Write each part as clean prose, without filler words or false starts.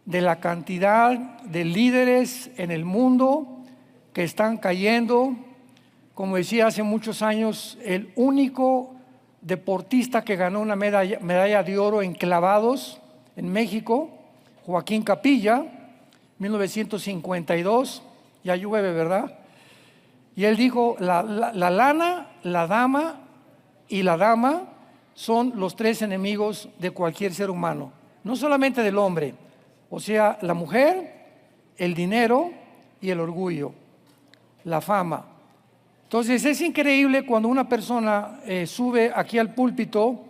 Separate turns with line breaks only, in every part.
de la cantidad de líderes en el mundo que están cayendo. Como decía hace muchos años, el único deportista que ganó una medalla de oro en clavados en México, Joaquín Capilla, 1952, ya llueve, ¿verdad? Y él dijo, la lana, la dama y la dama son los tres enemigos de cualquier ser humano, no solamente del hombre, o sea, la mujer, el dinero y el orgullo, la fama. Entonces es increíble cuando una persona sube aquí al púlpito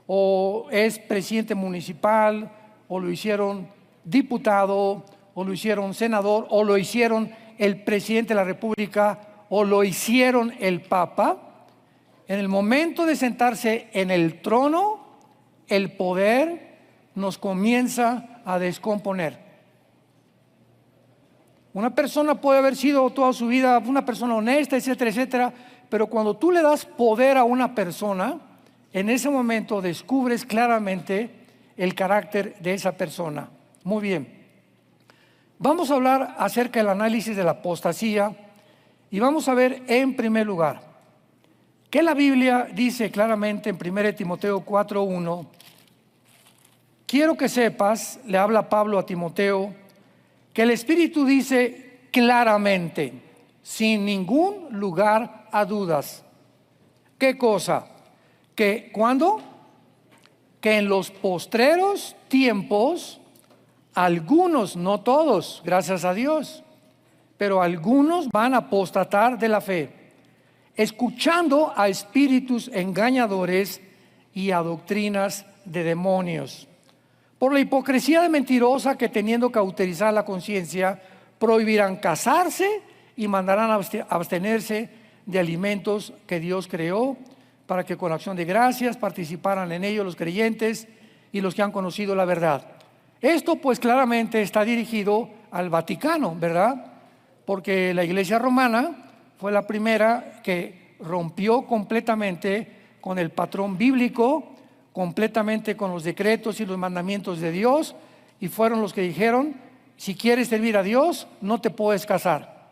o es presidente municipal o lo hicieron diputado o lo hicieron senador o lo hicieron el presidente de la República o lo hicieron el Papa. En el momento de sentarse en el trono, el poder nos comienza a descomponer. Una persona puede haber sido toda su vida una persona honesta, etcétera, etcétera, pero cuando tú le das poder a una persona, en ese momento descubres claramente el carácter de esa persona. Muy bien. Vamos a hablar acerca del análisis de la apostasía y vamos a ver en primer lugar que la Biblia dice claramente en 1 Timoteo 4:1. Quiero que sepas, le habla Pablo a Timoteo, que el Espíritu dice claramente, sin ningún lugar a dudas. ¿Qué cosa? Que ¿cuándo? Que en los postreros tiempos, algunos, no todos, gracias a Dios, pero algunos van a apostatar de la fe, escuchando a espíritus engañadores y a doctrinas de demonios. Por la hipocresía de mentirosa que teniendo cauterizar la conciencia, prohibirán casarse y mandarán abstenerse de alimentos que Dios creó, para que con acción de gracias participaran en ello los creyentes y los que han conocido la verdad. Esto pues claramente está dirigido al Vaticano, ¿verdad? Porque la Iglesia Romana fue la primera que rompió completamente con el patrón bíblico, completamente con los decretos y los mandamientos de Dios, y fueron los que dijeron, si quieres servir a Dios, no te puedes casar.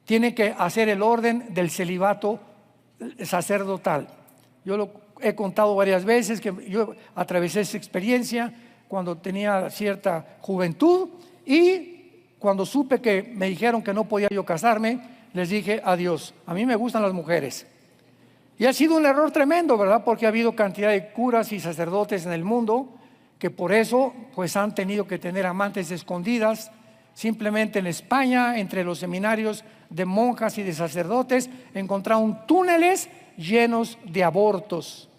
Tiene que hacer el orden del celibato sacerdotal. Yo lo he contado varias veces, que yo atravesé esa experiencia cuando tenía cierta juventud, y cuando supe que me dijeron que no podía yo casarme, les dije adiós. A mí me gustan las mujeres. Y ha sido un error tremendo, ¿verdad? Porque ha habido cantidad de curas y sacerdotes en el mundo que por eso pues han tenido que tener amantes escondidas. Simplemente en España, entre los seminarios de monjas y de sacerdotes, encontraron túneles llenos de abortos,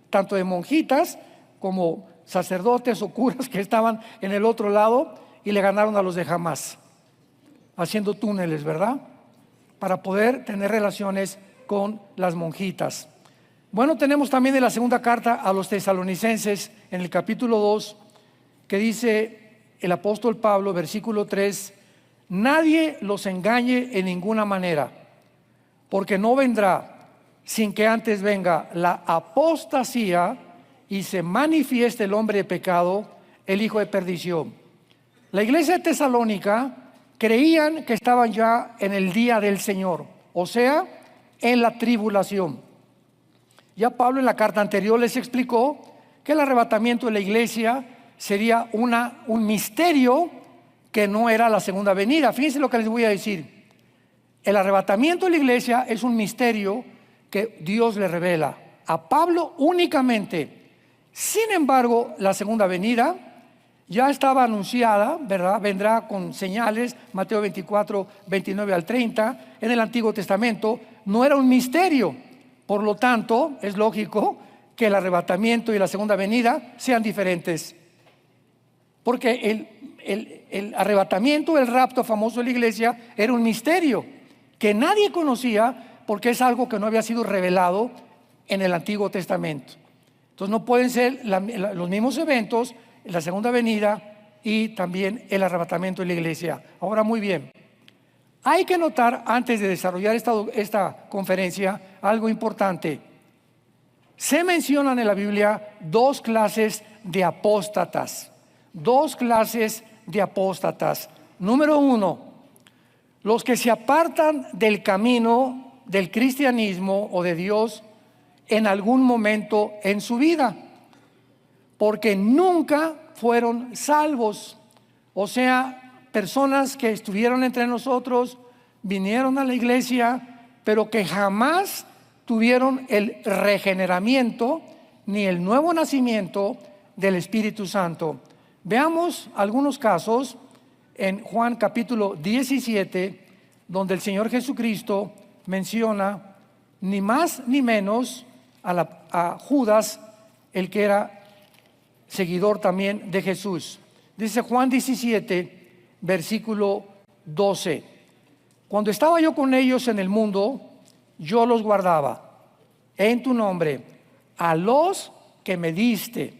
tanto de monjitas como sacerdotes o curas que estaban en el otro lado, y le ganaron a los de Hamás, haciendo túneles, ¿verdad? Para poder tener relaciones con las monjitas. Bueno, tenemos también en la segunda carta a los tesalonicenses, en el capítulo 2, que dice el apóstol Pablo, versículo 3, nadie los engañe en ninguna manera, porque no vendrá sin que antes venga la apostasía y se manifieste el hombre de pecado, el hijo de perdición. La iglesia de Tesalónica creían que estaban ya en el día del Señor, o sea, en la tribulación. Ya Pablo en la carta anterior les explicó que el arrebatamiento de la iglesia sería un misterio que no era la segunda venida. Fíjense lo que les voy a decir. El arrebatamiento de la iglesia es un misterio que Dios le revela a Pablo únicamente. Sin embargo, la segunda venida ya estaba anunciada, ¿verdad? Vendrá con señales, Mateo 24, 29 al 30, en el Antiguo Testamento. No era un misterio. Por lo tanto, es lógico que el arrebatamiento y la segunda venida sean diferentes. Porque el arrebatamiento, el rapto famoso de la iglesia, era un misterio que nadie conocía, porque es algo que no había sido revelado en el Antiguo Testamento. Entonces no pueden ser los mismos eventos, la segunda venida y también el arrebatamiento de la iglesia. Ahora, muy bien, hay que notar antes de desarrollar esta conferencia algo importante. Se mencionan en la Biblia dos clases de apóstatas, dos clases de apóstatas. Número uno, los que se apartan del camino del cristianismo o de Dios en algún momento en su vida, porque nunca fueron salvos. O sea, personas que estuvieron entre nosotros, vinieron a la iglesia, pero que jamás tuvieron el regeneramiento ni el nuevo nacimiento del Espíritu Santo. Veamos algunos casos en Juan capítulo 17, donde el Señor Jesucristo menciona ni más ni menos a Judas, el que era seguidor también de Jesús. Dice Juan 17, versículo 12: cuando estaba yo con ellos en el mundo, yo los guardaba en tu nombre. A los que me diste,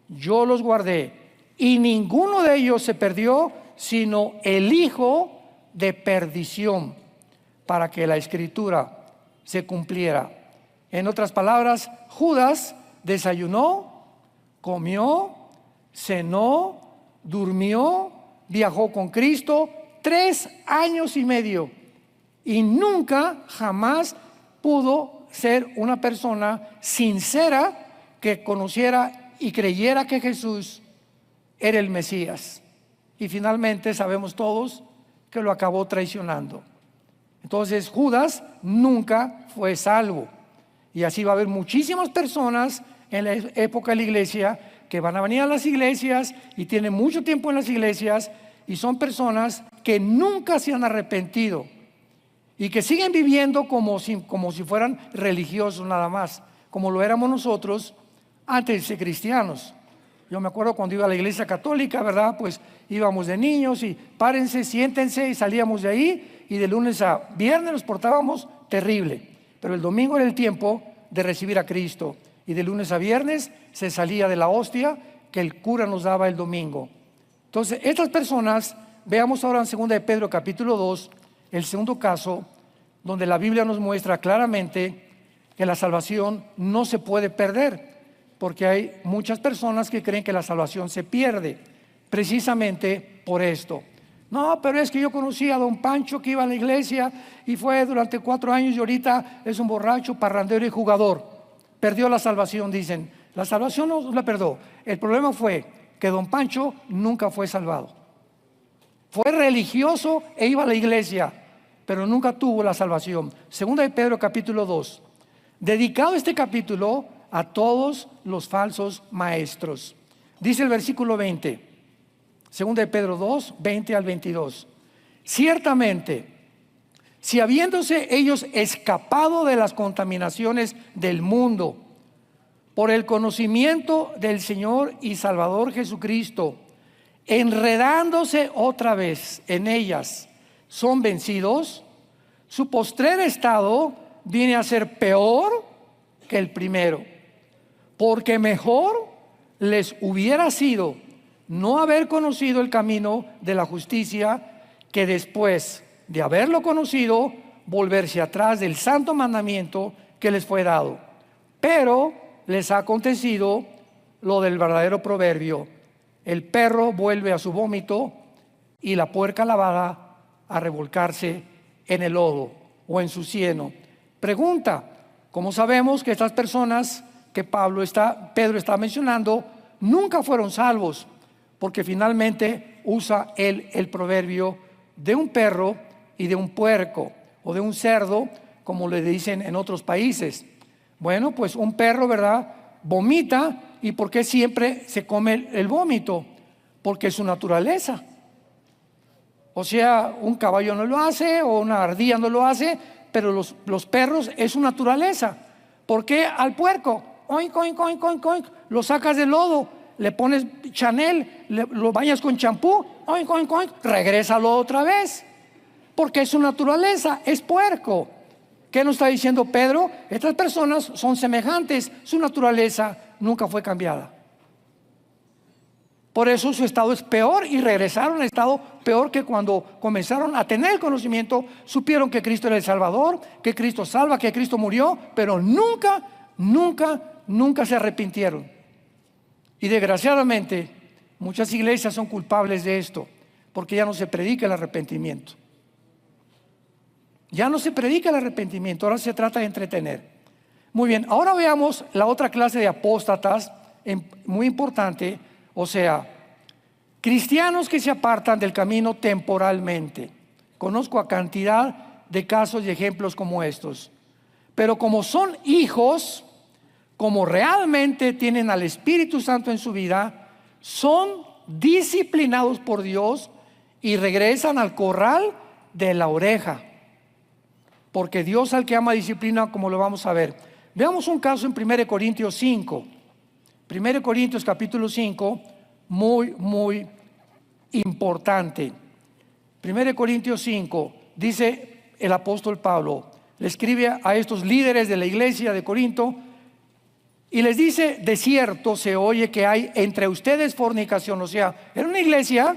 yo los guardé, y ninguno de ellos se perdió, sino el hijo de perdición, para que la escritura se cumpliera. En otras palabras, Judas desayunó, comió, cenó, durmió, viajó con Cristo 3 años y medio, y nunca jamás pudo ser una persona sincera que conociera y creyera que Jesús era el Mesías. Y finalmente sabemos todos que lo acabó traicionando. Entonces Judas nunca fue salvo. Y así va a haber muchísimas personas en la época de la iglesia que van a venir a las iglesias y tienen mucho tiempo en las iglesias, y son personas que nunca se han arrepentido y que siguen viviendo como si fueran religiosos nada más, como lo éramos nosotros antes de ser cristianos. Yo me acuerdo cuando iba a la iglesia católica, ¿verdad? Pues íbamos de niños y párense, siéntense, y salíamos de ahí, y de lunes a viernes nos portábamos terrible. Pero el domingo era el tiempo de recibir a Cristo, y de lunes a viernes se salía de la hostia que el cura nos daba el domingo. Entonces, estas personas, veamos ahora en 2 de Pedro capítulo 2, el segundo caso, donde la Biblia nos muestra claramente que la salvación no se puede perder, porque hay muchas personas que creen que la salvación se pierde, precisamente por esto. No, pero es que yo conocí a don Pancho que iba a la iglesia y fue durante 4 años, y ahorita es un borracho, parrandero y jugador. Perdió la salvación, dicen. La salvación no la perdió. El problema fue que don Pancho nunca fue salvado. Fue religioso e iba a la iglesia, pero nunca tuvo la salvación. Segunda de Pedro capítulo 2. Dedicado este capítulo a todos los falsos maestros. Dice el versículo 20. Segunda de Pedro 2, 20 al 22. Ciertamente, si habiéndose ellos escapado de las contaminaciones del mundo por el conocimiento del Señor y Salvador Jesucristo, enredándose otra vez en ellas, son vencidos, su postrer estado viene a ser peor que el primero, porque mejor les hubiera sido no haber conocido el camino de la justicia, que después de haberlo conocido, volverse atrás del santo mandamiento que les fue dado. Pero les ha acontecido lo del verdadero proverbio: el perro vuelve a su vómito y la puerca lavada a revolcarse en el lodo o en su cieno. Pregunta: ¿cómo sabemos que estas personas que Pedro está mencionando nunca fueron salvos? Porque finalmente usa el proverbio de un perro y de un puerco, o de un cerdo, como le dicen en otros países. Bueno, pues un perro, ¿verdad?, vomita. ¿Y por qué siempre se come el vómito? Porque es su naturaleza. O sea, un caballo no lo hace, o una ardilla no lo hace, pero los perros es su naturaleza. ¿Por qué al puerco? Oink, oink, oink, oink, oink, lo sacas del lodo, le pones Chanel, lo bañas con champú, oink, oink, oink, regrésalo otra vez, porque es su naturaleza, es puerco. ¿Qué nos está diciendo Pedro? Estas personas son semejantes, su naturaleza nunca fue cambiada. Por eso su estado es peor, y regresaron al estado peor que cuando comenzaron a tener el conocimiento, supieron que Cristo era el Salvador, que Cristo salva, que Cristo murió, pero nunca se arrepintieron. Y desgraciadamente Muchas iglesias son culpables de esto, porque ya no se predica el arrepentimiento. Ya no se predica el arrepentimiento, ahora se trata de entretener. Muy bien, ahora veamos la otra clase de apóstatas, muy importante, o sea, cristianos que se apartan del camino temporalmente. Conozco a cantidad de casos y ejemplos como estos. Pero como son hijos, como realmente tienen al Espíritu Santo en su vida, son disciplinados por Dios y regresan al corral de la oreja. Porque Dios al que ama disciplina, como lo vamos a ver. Veamos un caso en 1 Corintios 5. 1 Corintios capítulo 5, muy importante. 1 Corintios 5, dice el apóstol Pablo, le escribe a estos líderes de la iglesia de Corinto y les dice: de cierto se oye que hay entre ustedes fornicación. O sea, era una iglesia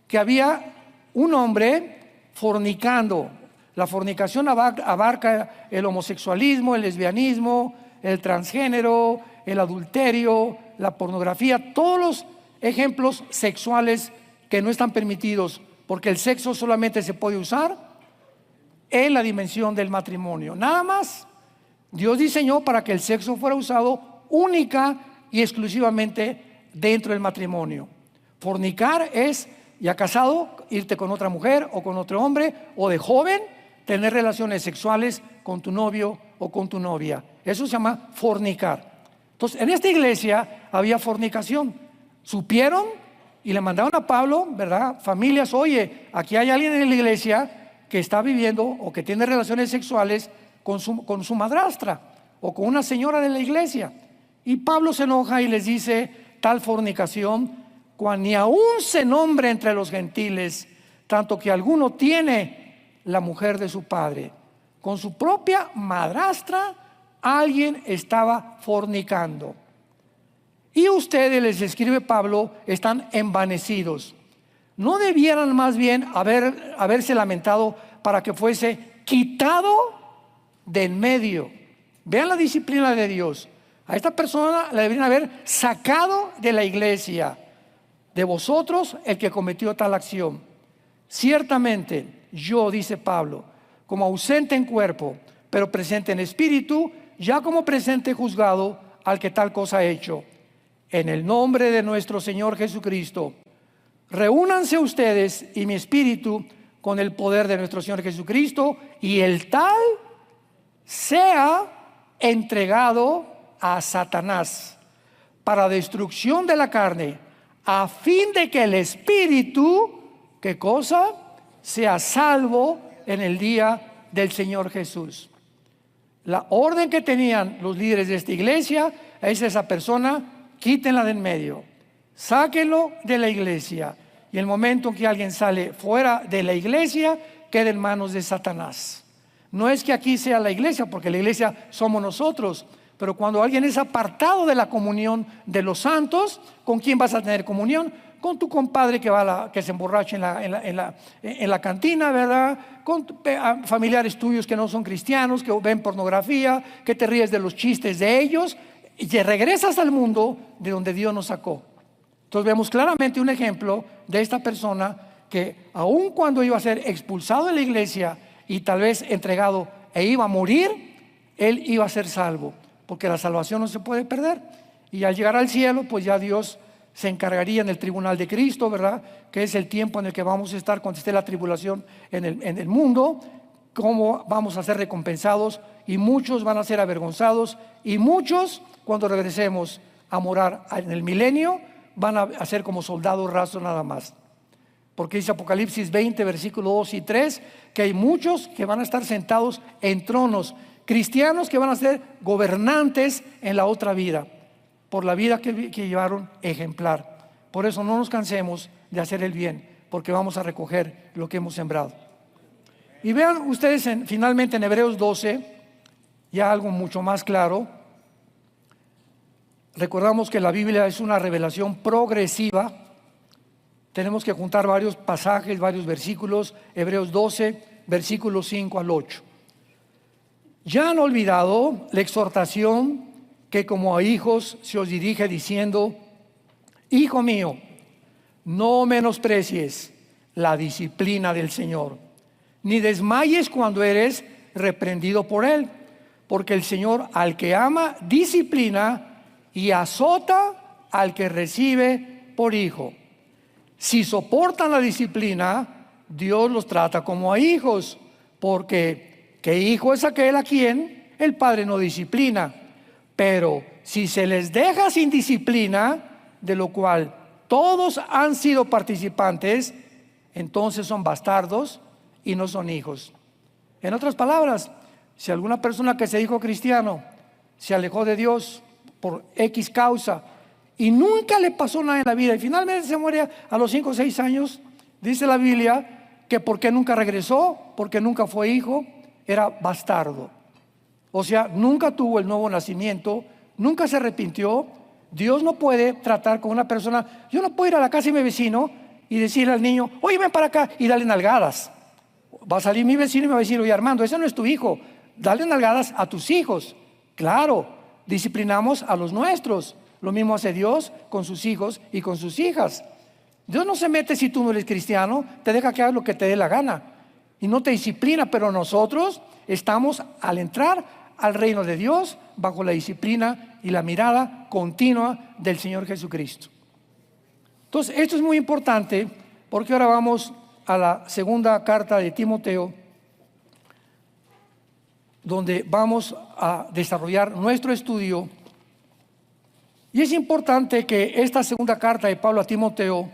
que había un hombre fornicando. La fornicación abarca el homosexualismo, el lesbianismo, el transgénero, el adulterio, la pornografía, todos los ejemplos sexuales que no están permitidos, porque el sexo solamente se puede usar en la dimensión del matrimonio. Nada más. Dios diseñó para que el sexo fuera usado única y exclusivamente dentro del matrimonio. Fornicar es, ya casado, irte con otra mujer o con otro hombre, o de joven, tener relaciones sexuales con tu novio o con tu novia. Eso se llama fornicar. Entonces, en esta iglesia había fornicación. Supieron y le mandaron a Pablo, ¿verdad? Familias, oye, aquí hay alguien en la iglesia que está viviendo o que tiene relaciones sexuales con su madrastra o con una señora de la iglesia. Y Pablo se enoja y les dice: tal fornicación, cuando ni aún se nombre entre los gentiles, tanto que alguno tiene la mujer de su padre. Con su propia madrastra alguien estaba fornicando. Y ustedes, les escribe Pablo, están envanecidos. ¿No debieran más bien haberse lamentado para que fuese quitado de en medio? Vean la disciplina de Dios. A esta persona la deberían haber sacado de la iglesia. De vosotros el que cometió tal acción. Ciertamente yo, dice Pablo, como ausente en cuerpo, pero presente en espíritu, ya como presente juzgado al que tal cosa ha hecho. En el nombre de nuestro Señor Jesucristo, reúnanse ustedes y mi espíritu con el poder de nuestro Señor Jesucristo, y el tal sea entregado a Satanás para destrucción de la carne, a fin de que el espíritu, ¿qué cosa?, sea salvo en el día del Señor Jesús. La orden que tenían los líderes de esta iglesia es: esa persona, quítenla de en medio, sáquenlo de la iglesia, y el momento en que alguien sale fuera de la iglesia, queda en manos de Satanás. No es que aquí sea la iglesia, porque la iglesia somos nosotros, pero cuando alguien es apartado de la comunión de los santos, ¿con quién vas a tener comunión? Con tu compadre que se emborracha en la cantina, ¿verdad? Con familiares tuyos que no son cristianos, que ven pornografía, que te ríes de los chistes de ellos, y te regresas al mundo de donde Dios nos sacó. Entonces vemos claramente un ejemplo de esta persona que, aun cuando iba a ser expulsado de la iglesia y tal vez entregado e iba a morir, él iba a ser salvo, porque la salvación no se puede perder. Y al llegar al cielo, pues ya Dios se encargaría en el tribunal de Cristo, ¿verdad? Que es el tiempo en el que vamos a estar cuando esté la tribulación en el mundo, cómo vamos a ser recompensados, y muchos van a ser avergonzados, y muchos, cuando regresemos a morar en el milenio, van a ser como soldados rasos nada más. Porque dice Apocalipsis 20, versículos 2 y 3, que hay muchos que van a estar sentados en tronos, cristianos que van a ser gobernantes en la otra vida, por la vida que llevaron ejemplar. Por eso no nos cansemos de hacer el bien, porque vamos a recoger lo que hemos sembrado. Y vean ustedes finalmente en Hebreos 12, ya algo mucho más claro. Recordamos que la Biblia es una revelación progresiva. Tenemos que juntar varios pasajes, varios versículos. Hebreos 12, versículos 5 al 8. Ya han olvidado la exhortación que como a hijos se os dirige diciendo: hijo mío, no menosprecies la disciplina del Señor, ni desmayes cuando eres reprendido por Él, porque el Señor al que ama disciplina y azota al que recibe por hijo. Si soportan la disciplina, Dios los trata como a hijos, porque ¿qué hijo es aquel a quien el Padre no disciplina? Pero si se les deja sin disciplina, de lo cual todos han sido participantes, entonces son bastardos y no son hijos. En otras palabras, si alguna persona que se dijo cristiano se alejó de Dios por X causa y nunca le pasó nada en la vida y finalmente se muere a los 5 o 6 años, dice la Biblia que porque nunca regresó, porque nunca fue hijo, era bastardo. O sea, nunca tuvo el nuevo nacimiento, nunca se arrepintió. Dios no puede tratar con una persona. Yo no puedo ir a la casa de mi vecino y decirle al niño, oye, ven para acá, y darle nalgadas. Va a salir mi vecino y me va a decir, oye, Armando, ese no es tu hijo, dale nalgadas a tus hijos. Claro, disciplinamos a los nuestros. Lo mismo hace Dios con sus hijos y con sus hijas. Dios no se mete si tú no eres cristiano, te deja que hagas lo que te dé la gana y no te disciplina, pero nosotros estamos al entrar al reino de Dios bajo la disciplina y la mirada continua del Señor Jesucristo. Entonces, esto es muy importante porque ahora vamos a la segunda carta de Timoteo, donde vamos a desarrollar nuestro estudio. Y es importante que esta segunda carta de Pablo a Timoteo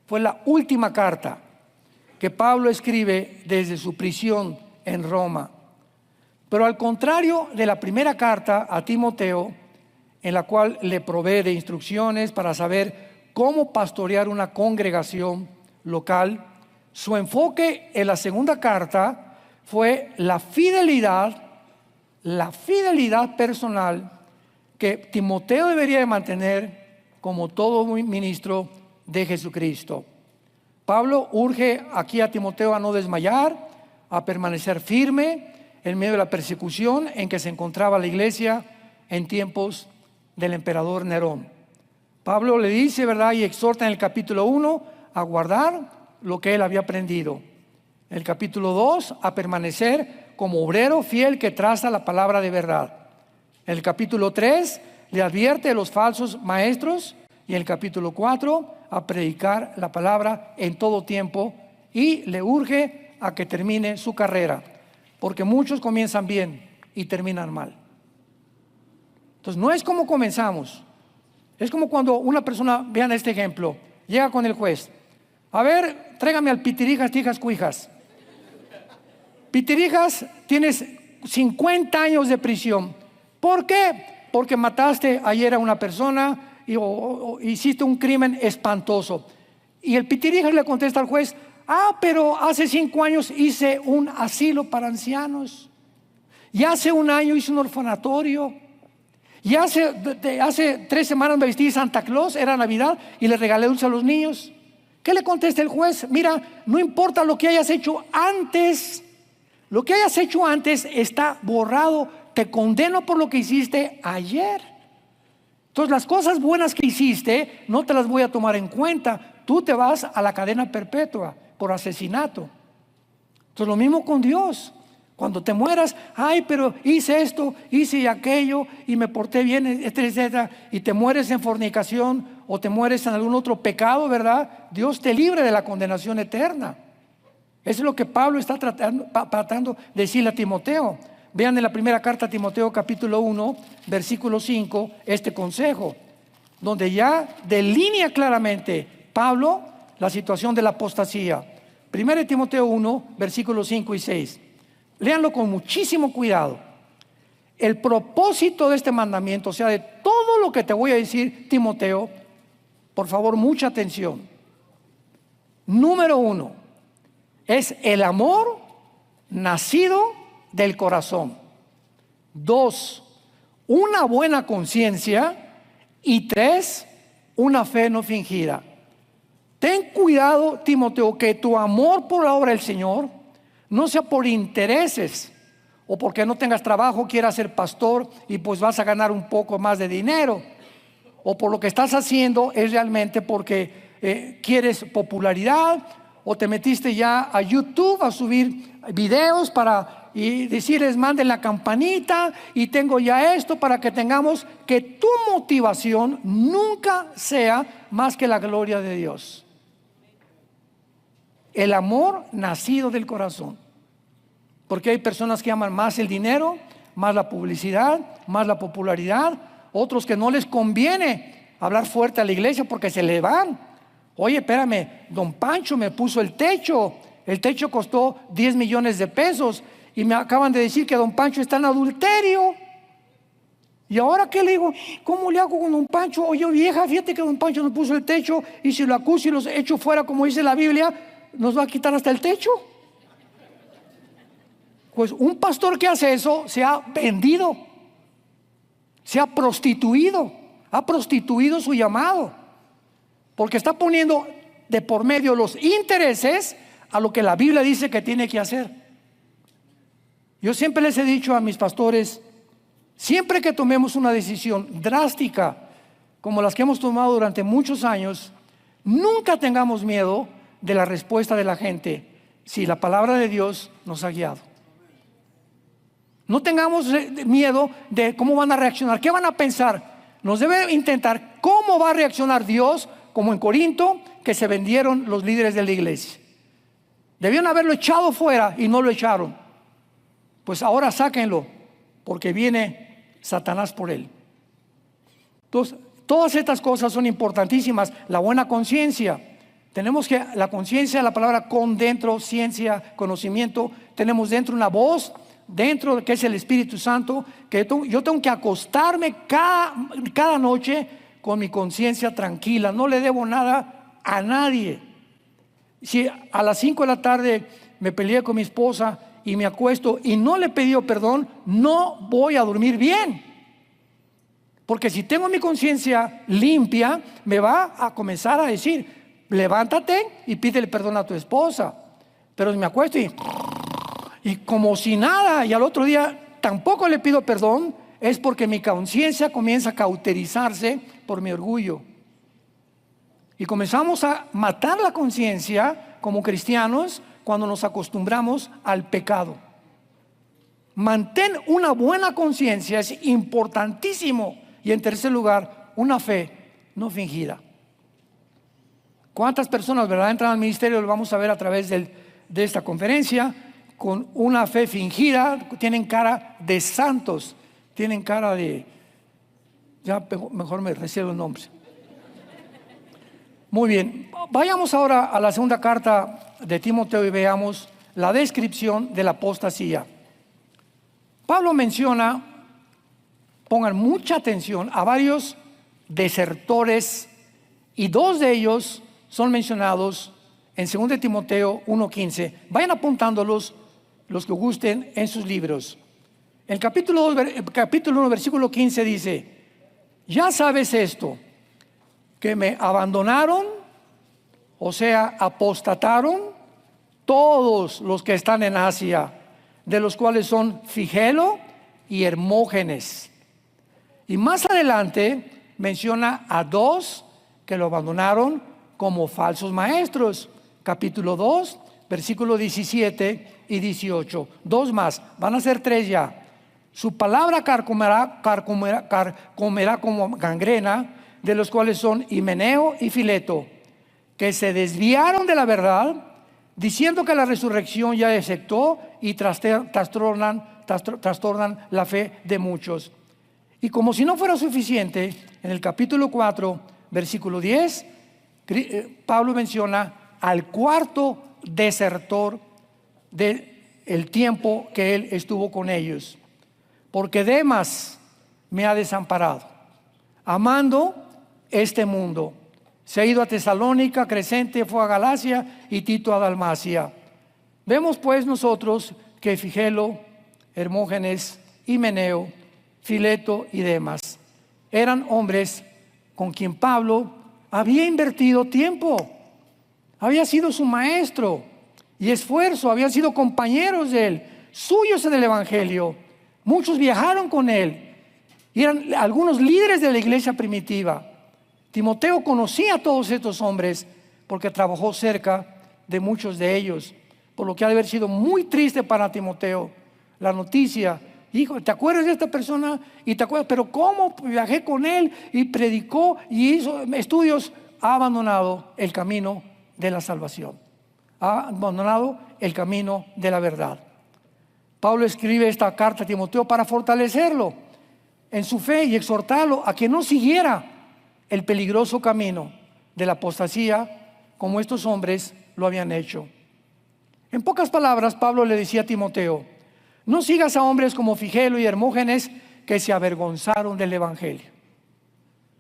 fue la última carta que Pablo escribe desde su prisión en Roma. Pero al contrario de la primera carta a Timoteo, en la cual le provee de instrucciones para saber cómo pastorear una congregación local, su enfoque en la segunda carta fue la fidelidad personal que Timoteo debería de mantener como todo ministro de Jesucristo. Pablo urge aquí a Timoteo a no desmayar, a permanecer firme en medio de la persecución en que se encontraba la iglesia en tiempos del emperador Nerón. Pablo le dice, ¿verdad? Y exhorta en el capítulo 1 a guardar lo que él había aprendido. En el capítulo 2 a permanecer como obrero fiel que traza la palabra de verdad. En el capítulo 3 le advierte de los falsos maestros y en el capítulo 4 a predicar la palabra en todo tiempo y le urge a que termine su carrera, porque muchos comienzan bien y terminan mal. Entonces no es como comenzamos, es como cuando una persona, vean este ejemplo, llega con el juez, a ver, tráigame al Pitirijas, Tijas, Cuijas. Pitirijas, tienes 50 años de prisión. ¿Por qué? Porque mataste ayer a una persona o hiciste un crimen espantoso. Y el Pitirijas le contesta al juez, pero hace 5 años hice un asilo para ancianos. Y hace 1 año hice un orfanatorio. Y hace 3 semanas me vestí de Santa Claus, era Navidad, y le regalé dulce a los niños. ¿Qué le contesta el juez? Mira, no importa lo que hayas hecho antes. Lo que hayas hecho antes está borrado. Te condeno por lo que hiciste ayer. Entonces las cosas buenas que hiciste no te las voy a tomar en cuenta. Tú te vas a la cadena perpetua por asesinato. Entonces lo mismo con Dios. Cuando te mueras, pero hice esto, hice aquello y me porté bien, etcétera, etcétera, y te mueres en fornicación o te mueres en algún otro pecado, ¿verdad? Dios te libre de la condenación eterna. Eso es lo que Pablo está tratando de decirle a Timoteo. Vean en la primera carta a Timoteo capítulo 1, versículo 5, este consejo, donde ya delinea claramente Pablo la situación de la apostasía. 1 Timoteo 1, versículos 5 y 6. Léanlo con muchísimo cuidado. El propósito de este mandamiento, o sea, de todo lo que te voy a decir, Timoteo, por favor, mucha atención. Número 1, es el amor nacido del corazón. 2, una buena conciencia. Y 3, una fe no fingida. Ten cuidado, Timoteo, que tu amor por la obra del Señor no sea por intereses o porque no tengas trabajo, quieras ser pastor y pues vas a ganar un poco más de dinero, o por lo que estás haciendo es realmente porque quieres popularidad, o te metiste ya a YouTube a subir videos y decirles manden la campanita y tengo ya esto, para que tengamos que tu motivación nunca sea más que la gloria de Dios. El amor nacido del corazón. Porque hay personas que aman más el dinero, más la publicidad, más la popularidad. Otros que no les conviene hablar fuerte a la iglesia porque se le van. Oye, espérame, don Pancho me puso el techo costó 10 millones de pesos y me acaban de decir que don Pancho está en adulterio. ¿Y ahora qué le digo? ¿Cómo le hago con don Pancho? Oye, vieja, fíjate que don Pancho nos puso el techo, y si lo acuso y los echo fuera, como dice la Biblia, ¿nos va a quitar hasta el techo? Pues un pastor que hace eso se ha vendido, se ha prostituido su llamado, porque está poniendo de por medio los intereses a lo que la Biblia dice que tiene que hacer. Yo siempre les he dicho a mis pastores, siempre que tomemos una decisión drástica como las que hemos tomado durante muchos años, nunca tengamos miedo de la respuesta de la gente si la palabra de Dios nos ha guiado. No tengamos miedo de cómo van a reaccionar, qué van a pensar. Nos debe intentar cómo va a reaccionar Dios, como en Corinto, que se vendieron los líderes de la iglesia. Debían haberlo echado fuera y no lo echaron. Pues ahora sáquenlo, porque viene Satanás por él. Entonces, todas estas cosas son importantísimas. La buena conciencia. Tenemos que, la conciencia, la palabra con dentro, ciencia, conocimiento. Tenemos dentro una voz, dentro que es el Espíritu Santo, que yo tengo que acostarme cada noche con mi conciencia tranquila. No le debo nada a nadie. Si a las 5 de la tarde me peleé con mi esposa y me acuesto y no le he pedido perdón, no voy a dormir bien. Porque si tengo mi conciencia limpia, me va a comenzar a decir, levántate y pídele perdón a tu esposa. Pero si me acuesto y como si nada, y al otro día tampoco le pido perdón, es porque mi conciencia comienza a cauterizarse por mi orgullo. Y comenzamos a matar la conciencia como cristianos cuando nos acostumbramos al pecado. Mantén una buena conciencia, es importantísimo. Y en tercer lugar, una fe no fingida. ¿Cuántas personas, verdad, entran al ministerio? Lo vamos a ver a través de esta conferencia. Con una fe fingida, tienen cara de santos, tienen cara de... Ya mejor me reservo el nombre. Muy bien, vayamos ahora a la segunda carta de Timoteo y veamos la descripción de la apostasía. Pablo menciona, pongan mucha atención, a varios desertores, y dos de ellos son mencionados en 2 Timoteo 1:15. Vayan apuntándolos los que gusten en sus libros. El capítulo 1, versículo 15 dice: ya sabes esto, que me abandonaron, o sea, apostataron todos los que están en Asia, de los cuales son Figelo y Hermógenes. Y más adelante menciona a dos que lo abandonaron como falsos maestros. Capítulo 2, versículo 17 y 18. Dos más, van a ser tres ya. Su palabra carcomerá como gangrena, de los cuales son Himeneo y Fileto, que se desviaron de la verdad, diciendo que la resurrección ya efectuó, y trastornan la fe de muchos. Y como si no fuera suficiente, en el capítulo 4, versículo 10, Pablo menciona al cuarto desertor del tiempo que él estuvo con ellos. Porque Demas me ha desamparado, amando este mundo. Se ha ido a Tesalónica, Crescente fue a Galacia y Tito a Dalmacia. Vemos pues nosotros que Figelo, Hermógenes, Himeneo, Fileto y Demas eran hombres con quien Pablo había invertido tiempo, había sido su maestro y esfuerzo, habían sido compañeros de él, suyos en el Evangelio. Muchos viajaron con él y eran algunos líderes de la iglesia primitiva. Timoteo conocía a todos estos hombres porque trabajó cerca de muchos de ellos, por lo que ha de haber sido muy triste para Timoteo la noticia. Hijo, ¿te acuerdas de esta persona? Y te acuerdas, pero ¿cómo? Viajé con él y predicó y hizo estudios. Ha abandonado el camino de la salvación, ha abandonado el camino de la verdad. Pablo escribe esta carta a Timoteo para fortalecerlo en su fe y exhortarlo a que no siguiera el peligroso camino de la apostasía como estos hombres lo habían hecho. En pocas palabras, Pablo le decía a Timoteo: no sigas a hombres como Figelo y Hermógenes, que se avergonzaron del evangelio.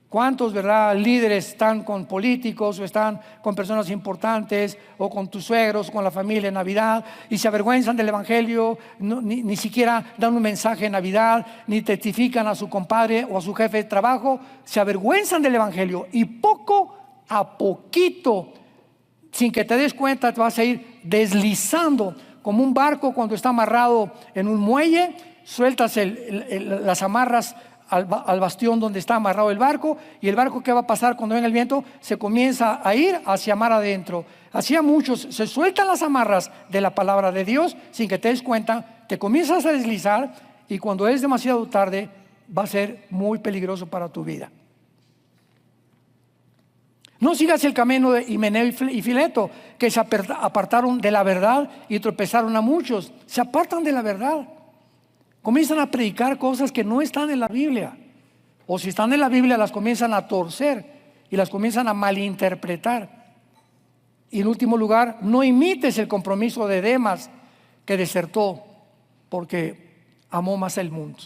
¿Cuántos, verdad, líderes están con políticos o están con personas importantes o con tus suegros, con la familia en Navidad y se avergüenzan del evangelio? Ni siquiera dan un mensaje en Navidad, ni testifican a su compadre o a su jefe de trabajo. Se avergüenzan del evangelio y poco a poquito, sin que te des cuenta, te vas a ir deslizando como un barco cuando está amarrado en un muelle. Sueltas las amarras al bastión donde está amarrado el barco, y el barco, ¿qué va a pasar cuando venga el viento? Se comienza a ir hacia mar adentro. Así a muchos se sueltan las amarras de la palabra de Dios sin que te des cuenta, te comienzas a deslizar, y cuando es demasiado tarde va a ser muy peligroso para tu vida. No sigas el camino de Himeneo y Fileto, que se apartaron de la verdad y tropezaron a muchos. Se apartan de la verdad, comienzan a predicar cosas que no están en la Biblia, o si están en la Biblia las comienzan a torcer y las comienzan a malinterpretar. Y en último lugar, no imites el compromiso de Demas, que desertó porque amó más el mundo.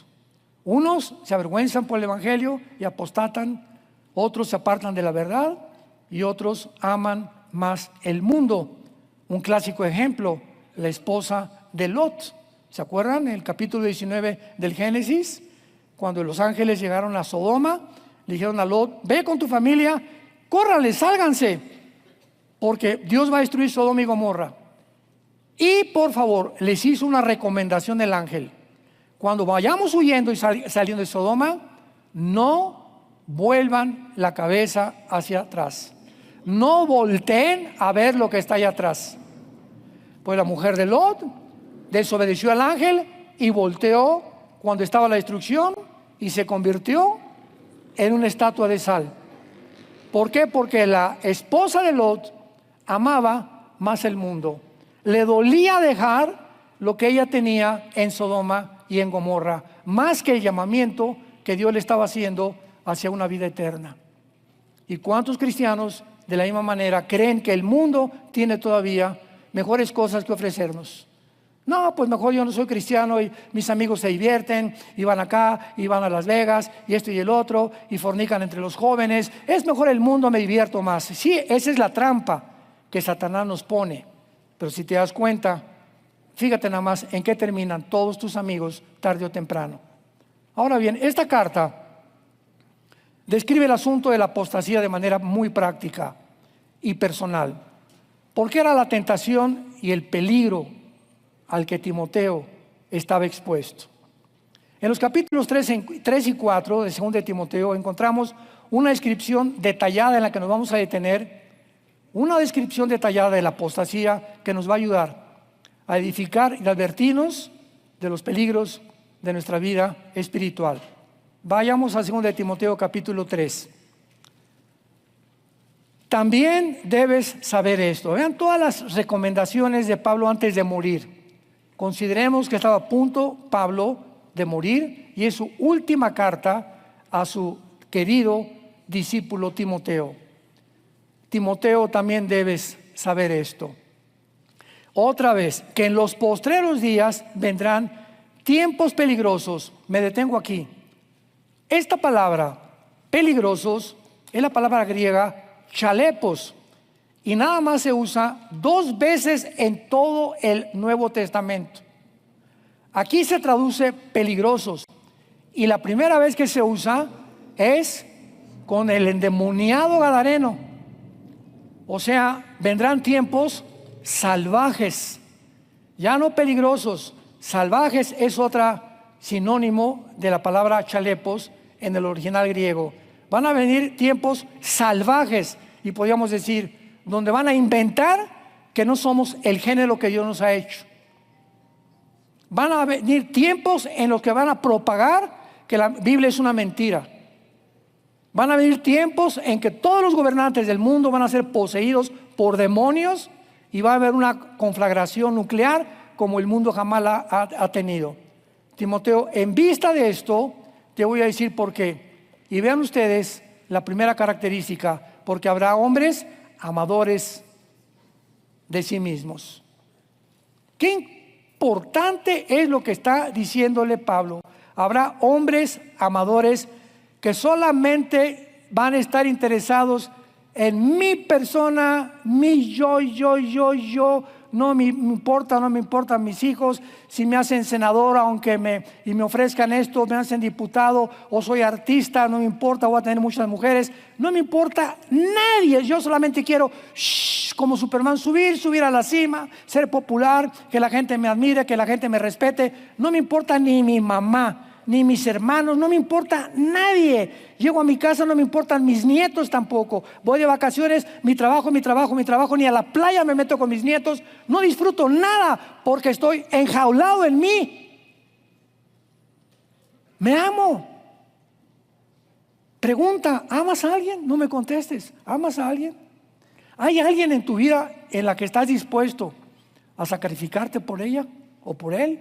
Unos se avergüenzan por el evangelio y apostatan, otros se apartan de la verdad y otros aman más el mundo. Un clásico ejemplo, la esposa de Lot. ¿Se acuerdan? En el capítulo 19 del Génesis, cuando los ángeles llegaron a Sodoma, le dijeron a Lot: ve con tu familia, córrale, sálganse, porque Dios va a destruir Sodoma y Gomorra. Y por favor, les hizo una recomendación el ángel: cuando vayamos huyendo y saliendo de Sodoma, no vuelvan la cabeza hacia atrás, no volteen a ver lo que está allá atrás. Pues la mujer de Lot desobedeció al ángel y volteó cuando estaba la destrucción y se convirtió en una estatua de sal. ¿Por qué? Porque la esposa de Lot amaba más el mundo. Le dolía dejar lo que ella tenía en Sodoma y en Gomorra, más que el llamamiento que Dios le estaba haciendo hacia una vida eterna. ¿Y cuántos cristianos de la misma manera creen que el mundo tiene todavía mejores cosas que ofrecernos? No, pues mejor yo no soy cristiano y mis amigos se divierten y van acá y van a Las Vegas y esto y el otro y fornican entre los jóvenes. Es mejor el mundo, me divierto más. Sí, esa es la trampa que Satanás nos pone. Pero si te das cuenta, fíjate nada más en qué terminan todos tus amigos tarde o temprano. Ahora bien, esta carta describe el asunto de la apostasía de manera muy práctica y personal. Porque era la tentación y el peligro al que Timoteo estaba expuesto. En los capítulos 3 y 4 de 2 de Timoteo encontramos una descripción detallada en la que nos vamos a detener, una descripción detallada de la apostasía que nos va a ayudar a edificar y advertirnos de los peligros de nuestra vida espiritual. Vayamos a 2 de Timoteo capítulo 3. También debes saber esto. Vean todas las recomendaciones de Pablo antes de morir. Consideremos que estaba a punto Pablo de morir y es su última carta a su querido discípulo Timoteo. Timoteo, también debes saber esto. Otra vez, que en los postreros días vendrán tiempos peligrosos. Me detengo aquí. Esta palabra, peligrosos, es la palabra griega chalepos, y nada más se usa 2 veces en todo el Nuevo Testamento. Aquí se traduce peligrosos, y la primera vez que se usa es con el endemoniado gadareno. O sea, vendrán tiempos salvajes, ya no peligrosos. Salvajes es otra sinónimo de la palabra chalepos en el original griego. Van a venir tiempos salvajes, y podríamos decir, donde van a inventar que no somos el género que Dios nos ha hecho. Van a venir tiempos en los que van a propagar que la Biblia es una mentira. Van a venir tiempos en que todos los gobernantes del mundo van a ser poseídos por demonios y va a haber una conflagración nuclear como el mundo jamás la ha tenido. Timoteo, en vista de esto, te voy a decir por qué. Y vean ustedes la primera característica, porque habrá hombres amadores de sí mismos. Qué importante es lo que está diciéndole Pablo. Habrá hombres amadores que solamente van a estar interesados en mi persona, mi yo. No me importan mis hijos, si me hacen senador, aunque me ofrezcan esto, me hacen diputado, o soy artista, no me importa, voy a tener muchas mujeres, no me importa nadie. Yo solamente quiero, como Superman, subir a la cima, ser popular, que la gente me admire, que la gente me respete. No me importa ni mi mamá, ni mis hermanos, no me importa nadie. Llego a mi casa, no me importan mis nietos tampoco. Voy de vacaciones, mi trabajo, ni a la playa me meto con mis nietos. No disfruto nada porque estoy enjaulado en mí. Me amo. Pregunta, ¿amas a alguien? No me contestes. ¿Amas a alguien? ¿Hay alguien en tu vida en la que estás dispuesto a sacrificarte por ella o por él?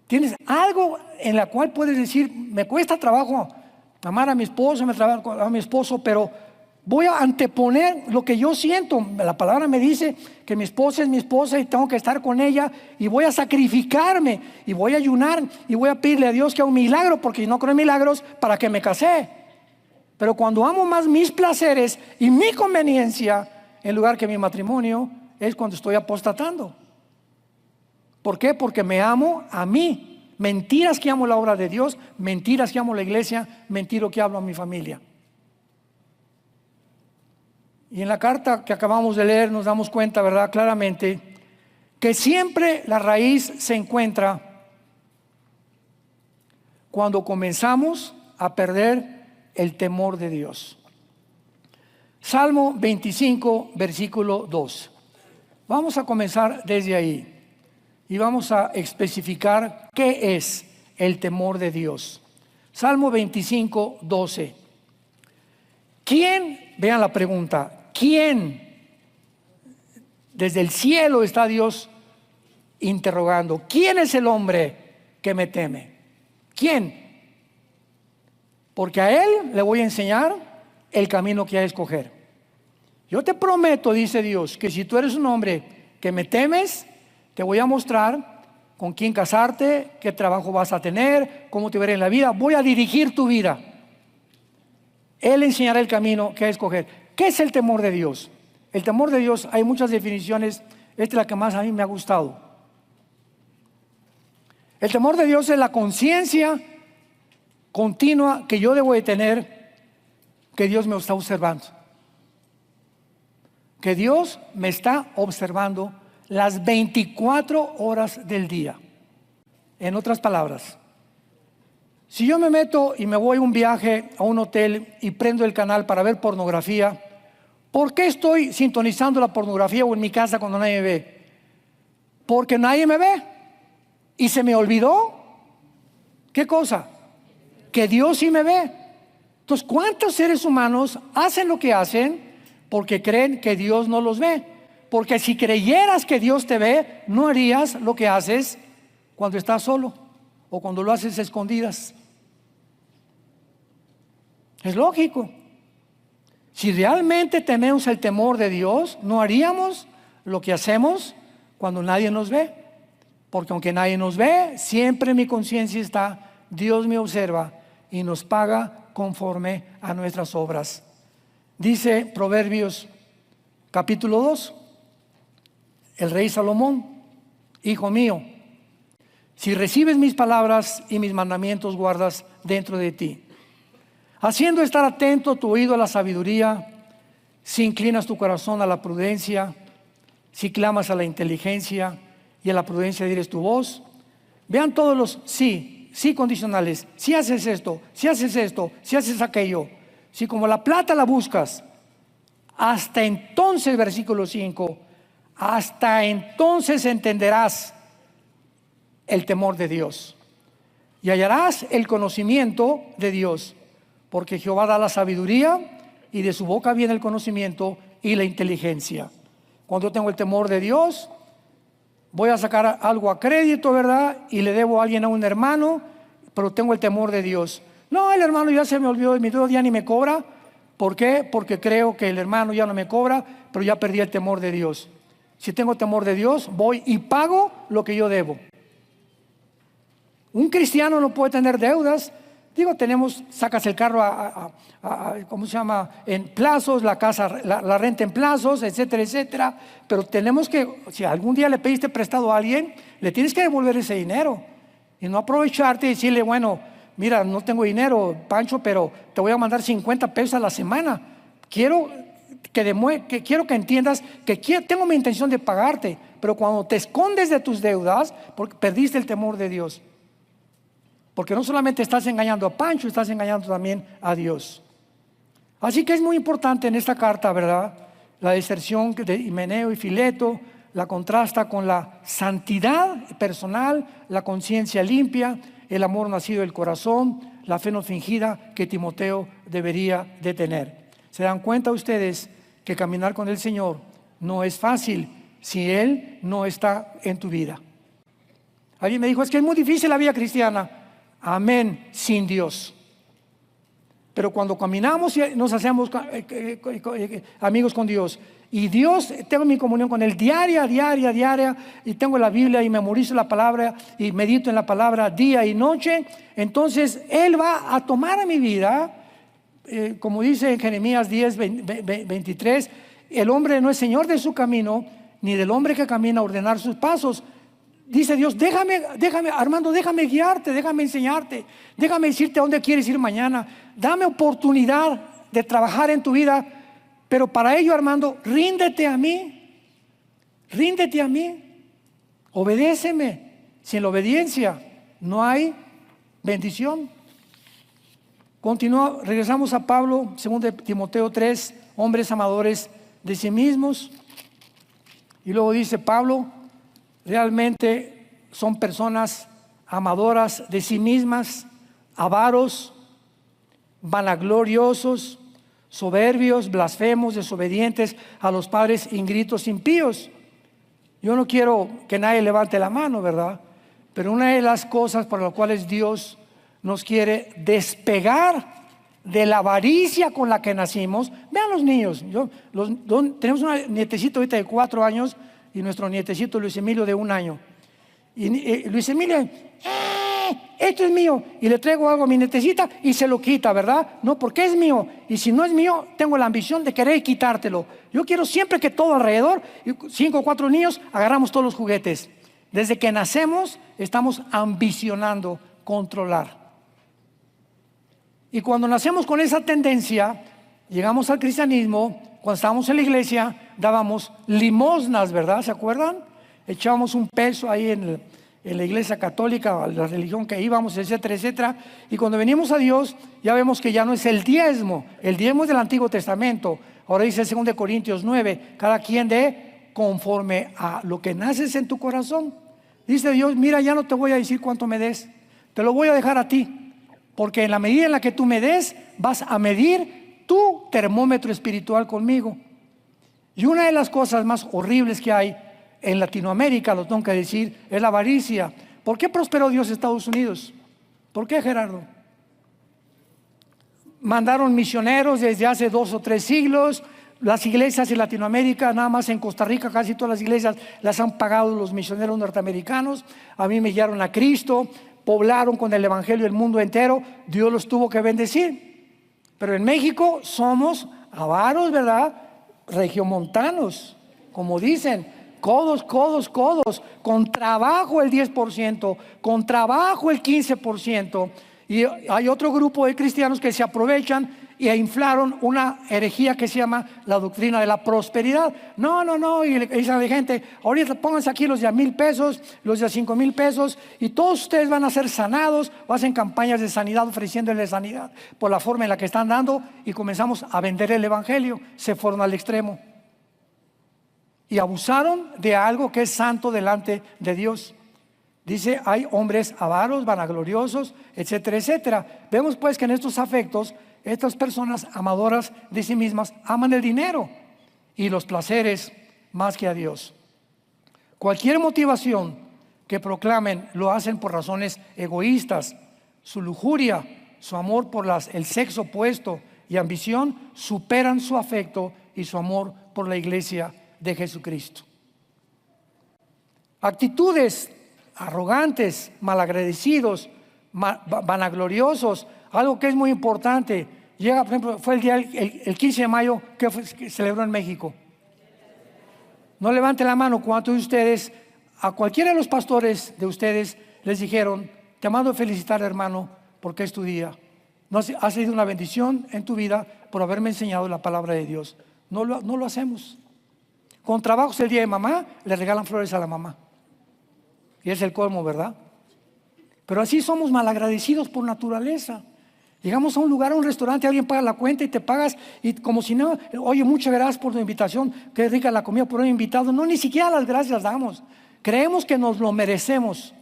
¿Tienes algo en la cual puedes decir, me cuesta trabajo amar a mi esposo, a mi esposo, pero voy a anteponer lo que yo siento? La palabra me dice que mi esposa es mi esposa y tengo que estar con ella, y voy a sacrificarme y voy a ayunar y voy a pedirle a Dios que haga un milagro, porque si no creo en milagros, ¿para qué me casé? Pero cuando amo más mis placeres y mi conveniencia en lugar que mi matrimonio, es cuando estoy apostatando. ¿Por qué? Porque me amo a mí. Mentiras que amo la obra de Dios, mentiras que amo la iglesia, mentiras que hablo a mi familia. Y en la carta que acabamos de leer nos damos cuenta, ¿verdad?, claramente, que siempre la raíz se encuentra cuando comenzamos a perder el temor de Dios. Salmo 25, versículo 2. Vamos a comenzar desde ahí. Y vamos a especificar qué es el temor de Dios. Salmo 25, 12. ¿Quién? Vean la pregunta. ¿Quién? Desde el cielo está Dios interrogando. ¿Quién es el hombre que me teme? ¿Quién? Porque a él le voy a enseñar el camino que ha de escoger. Yo te prometo, dice Dios, que si tú eres un hombre que me temes, te voy a mostrar con quién casarte, qué trabajo vas a tener, cómo te veré en la vida. Voy a dirigir tu vida. Él enseñará el camino que hay que escoger. ¿Qué es el temor de Dios? El temor de Dios, hay muchas definiciones. Esta es la que más a mí me ha gustado. El temor de Dios es la conciencia continua que yo debo de tener, que Dios me está observando. Que Dios me está observando las 24 horas del día. En otras palabras, si yo me meto y me voy a un viaje a un hotel y prendo el canal para ver pornografía, ¿por qué estoy sintonizando la pornografía o en mi casa cuando nadie me ve? Porque nadie me ve y se me olvidó. ¿Qué cosa? Que Dios sí me ve. Entonces, ¿cuántos seres humanos hacen lo que hacen porque creen que Dios no los ve? Porque si creyeras que Dios te ve, no harías lo que haces cuando estás solo o cuando lo haces a escondidas. Es lógico. Si realmente tenemos el temor de Dios, no haríamos lo que hacemos cuando nadie nos ve. Porque aunque nadie nos ve, siempre en mi conciencia está, Dios me observa y nos paga conforme a nuestras obras. Dice Proverbios capítulo 2. El rey Salomón: hijo mío, si recibes mis palabras y mis mandamientos guardas dentro de ti, haciendo estar atento tu oído a la sabiduría, si inclinas tu corazón a la prudencia, si clamas a la inteligencia y a la prudencia dires tu voz. Vean todos los sí sí condicionales. Si haces esto, si haces esto, si haces aquello. Si como la plata la buscas, hasta entonces, versículo 5, hasta entonces entenderás el temor de Dios y hallarás el conocimiento de Dios, porque Jehová da la sabiduría y de su boca viene el conocimiento y la inteligencia. Cuando yo tengo el temor de Dios, voy a sacar algo a crédito, ¿verdad? Y le debo a alguien, a un hermano, pero tengo el temor de Dios. No, el hermano ya se me olvidó de mi deuda, ya ni me cobra. ¿Por qué? Porque creo que el hermano ya no me cobra, pero ya perdí el temor de Dios. Si tengo temor de Dios, voy y pago lo que yo debo. Un cristiano no puede tener deudas. Digo, sacas el carro ¿cómo se llama? En plazos, la casa, la renta en plazos, etcétera, etcétera. Pero tenemos que, si algún día le pediste prestado a alguien, le tienes que devolver ese dinero. Y no aprovecharte y decirle, bueno, mira, no tengo dinero, Pancho, pero te voy a mandar 50 pesos a la semana. Quiero que entiendas que tengo mi intención de pagarte, pero cuando te escondes de tus deudas, porque perdiste el temor de Dios. Porque no solamente estás engañando a Pancho, estás engañando también a Dios. Así que es muy importante en esta carta, ¿verdad? La deserción de Himeneo y Fileto la contrasta con la santidad personal, la conciencia limpia, el amor nacido del corazón, la fe no fingida que Timoteo debería de tener. ¿Se dan cuenta ustedes que caminar con el Señor no es fácil si Él no está en tu vida? Alguien me dijo, es que es muy difícil la vida cristiana. Amén, sin Dios. Pero cuando caminamos y nos hacemos amigos con Dios, y Dios, tengo mi comunión con Él diaria, y tengo la Biblia y memorizo la palabra y medito en la palabra día y noche, entonces Él va a tomar a mi vida, como dice en Jeremías 10, 23, el hombre no es señor de su camino, ni del hombre que camina a ordenar sus pasos. Dice Dios, déjame, Armando, déjame guiarte, déjame enseñarte, déjame decirte a dónde quieres ir mañana. Dame oportunidad de trabajar en tu vida, pero para ello, Armando, ríndete a mí, obedéceme. Sin la obediencia no hay bendición. Regresamos a Pablo, 2 Timoteo 3, hombres amadores de sí mismos. Y luego dice Pablo, realmente son personas amadoras de sí mismas, avaros, vanagloriosos, soberbios, blasfemos, desobedientes a los padres, ingratos, impíos. Yo no quiero que nadie levante la mano, ¿verdad? Pero una de las cosas por las cuales Dios nos quiere despegar de la avaricia con la que nacimos. Vean los niños. Tenemos un nietecito ahorita de 4 años y nuestro nietecito Luis Emilio de 1 año. Y Luis Emilio, esto es mío. Y le traigo algo a mi nietecita y se lo quita, ¿verdad? No, porque es mío. Y si no es mío, tengo la ambición de querer quitártelo. Yo quiero siempre que todo alrededor, 5 o 4 niños, agarramos todos los juguetes. Desde que nacemos, estamos ambicionando controlar. Y cuando nacemos con esa tendencia, llegamos al cristianismo. Cuando estábamos en la iglesia, dábamos limosnas, ¿verdad? ¿Se acuerdan? Echábamos un peso ahí en la iglesia católica, la religión que íbamos, etcétera, etcétera. Y cuando venimos a Dios, ya vemos que ya no es el diezmo es del Antiguo Testamento. Ahora dice 2 Corintios 9, cada quien dé conforme a lo que naces en tu corazón. Dice Dios, mira, ya no te voy a decir cuánto me des, te lo voy a dejar a ti. Porque en la medida en la que tú me des, vas a medir tu termómetro espiritual conmigo. Y una de las cosas más horribles que hay en Latinoamérica, lo tengo que decir, es la avaricia. ¿Por qué prosperó Dios Estados Unidos? ¿Por qué, Gerardo? Mandaron misioneros desde hace 2 o 3 siglos. Las iglesias en Latinoamérica, nada más en Costa Rica, casi todas las iglesias las han pagado los misioneros norteamericanos. A mí me guiaron a Cristo, poblaron con el evangelio el mundo entero. Dios los tuvo que bendecir. Pero en México somos avaros, ¿verdad? Regiomontanos, como dicen, codos, con trabajo el 10%, con trabajo el 15%. Y hay otro grupo de cristianos que se aprovechan e inflaron una herejía que se llama la doctrina de la prosperidad. No, y le dicen a la gente, ahorita pónganse aquí los de $1,000, los de $5,000, y todos ustedes van a ser sanados, o hacen campañas de sanidad ofreciéndoles sanidad por la forma en la que están dando, y comenzamos a vender el evangelio. Se fueron al extremo y abusaron de algo que es santo delante de Dios. Dice, hay hombres avaros, vanagloriosos, etcétera, etcétera. Vemos pues que en estos afectos, estas personas amadoras de sí mismas aman el dinero y los placeres más que a Dios. Cualquier motivación que proclamen lo hacen por razones egoístas. Su lujuria, su amor por el sexo opuesto y ambición superan su afecto y su amor por la iglesia de Jesucristo. Actitudes arrogantes, malagradecidos, vanagloriosos, algo que es muy importante. Llega, por ejemplo, fue el día, el 15 de mayo, que celebró en México. No levante la mano. ¿Cuántos de ustedes, a cualquiera de los pastores de ustedes, les dijeron, te mando a felicitar, hermano, porque es tu día? No ha sido una bendición en tu vida por haberme enseñado la palabra de Dios. No lo hacemos. Con trabajos el día de mamá, le regalan flores a la mamá. Y es el colmo, ¿verdad? Pero así somos malagradecidos por naturaleza. Llegamos a un lugar, a un restaurante, alguien paga la cuenta y te pagas, y como si no, oye, muchas gracias por tu invitación, qué rica la comida por un invitado. No, ni siquiera las gracias damos. Creemos que nos lo merecemos.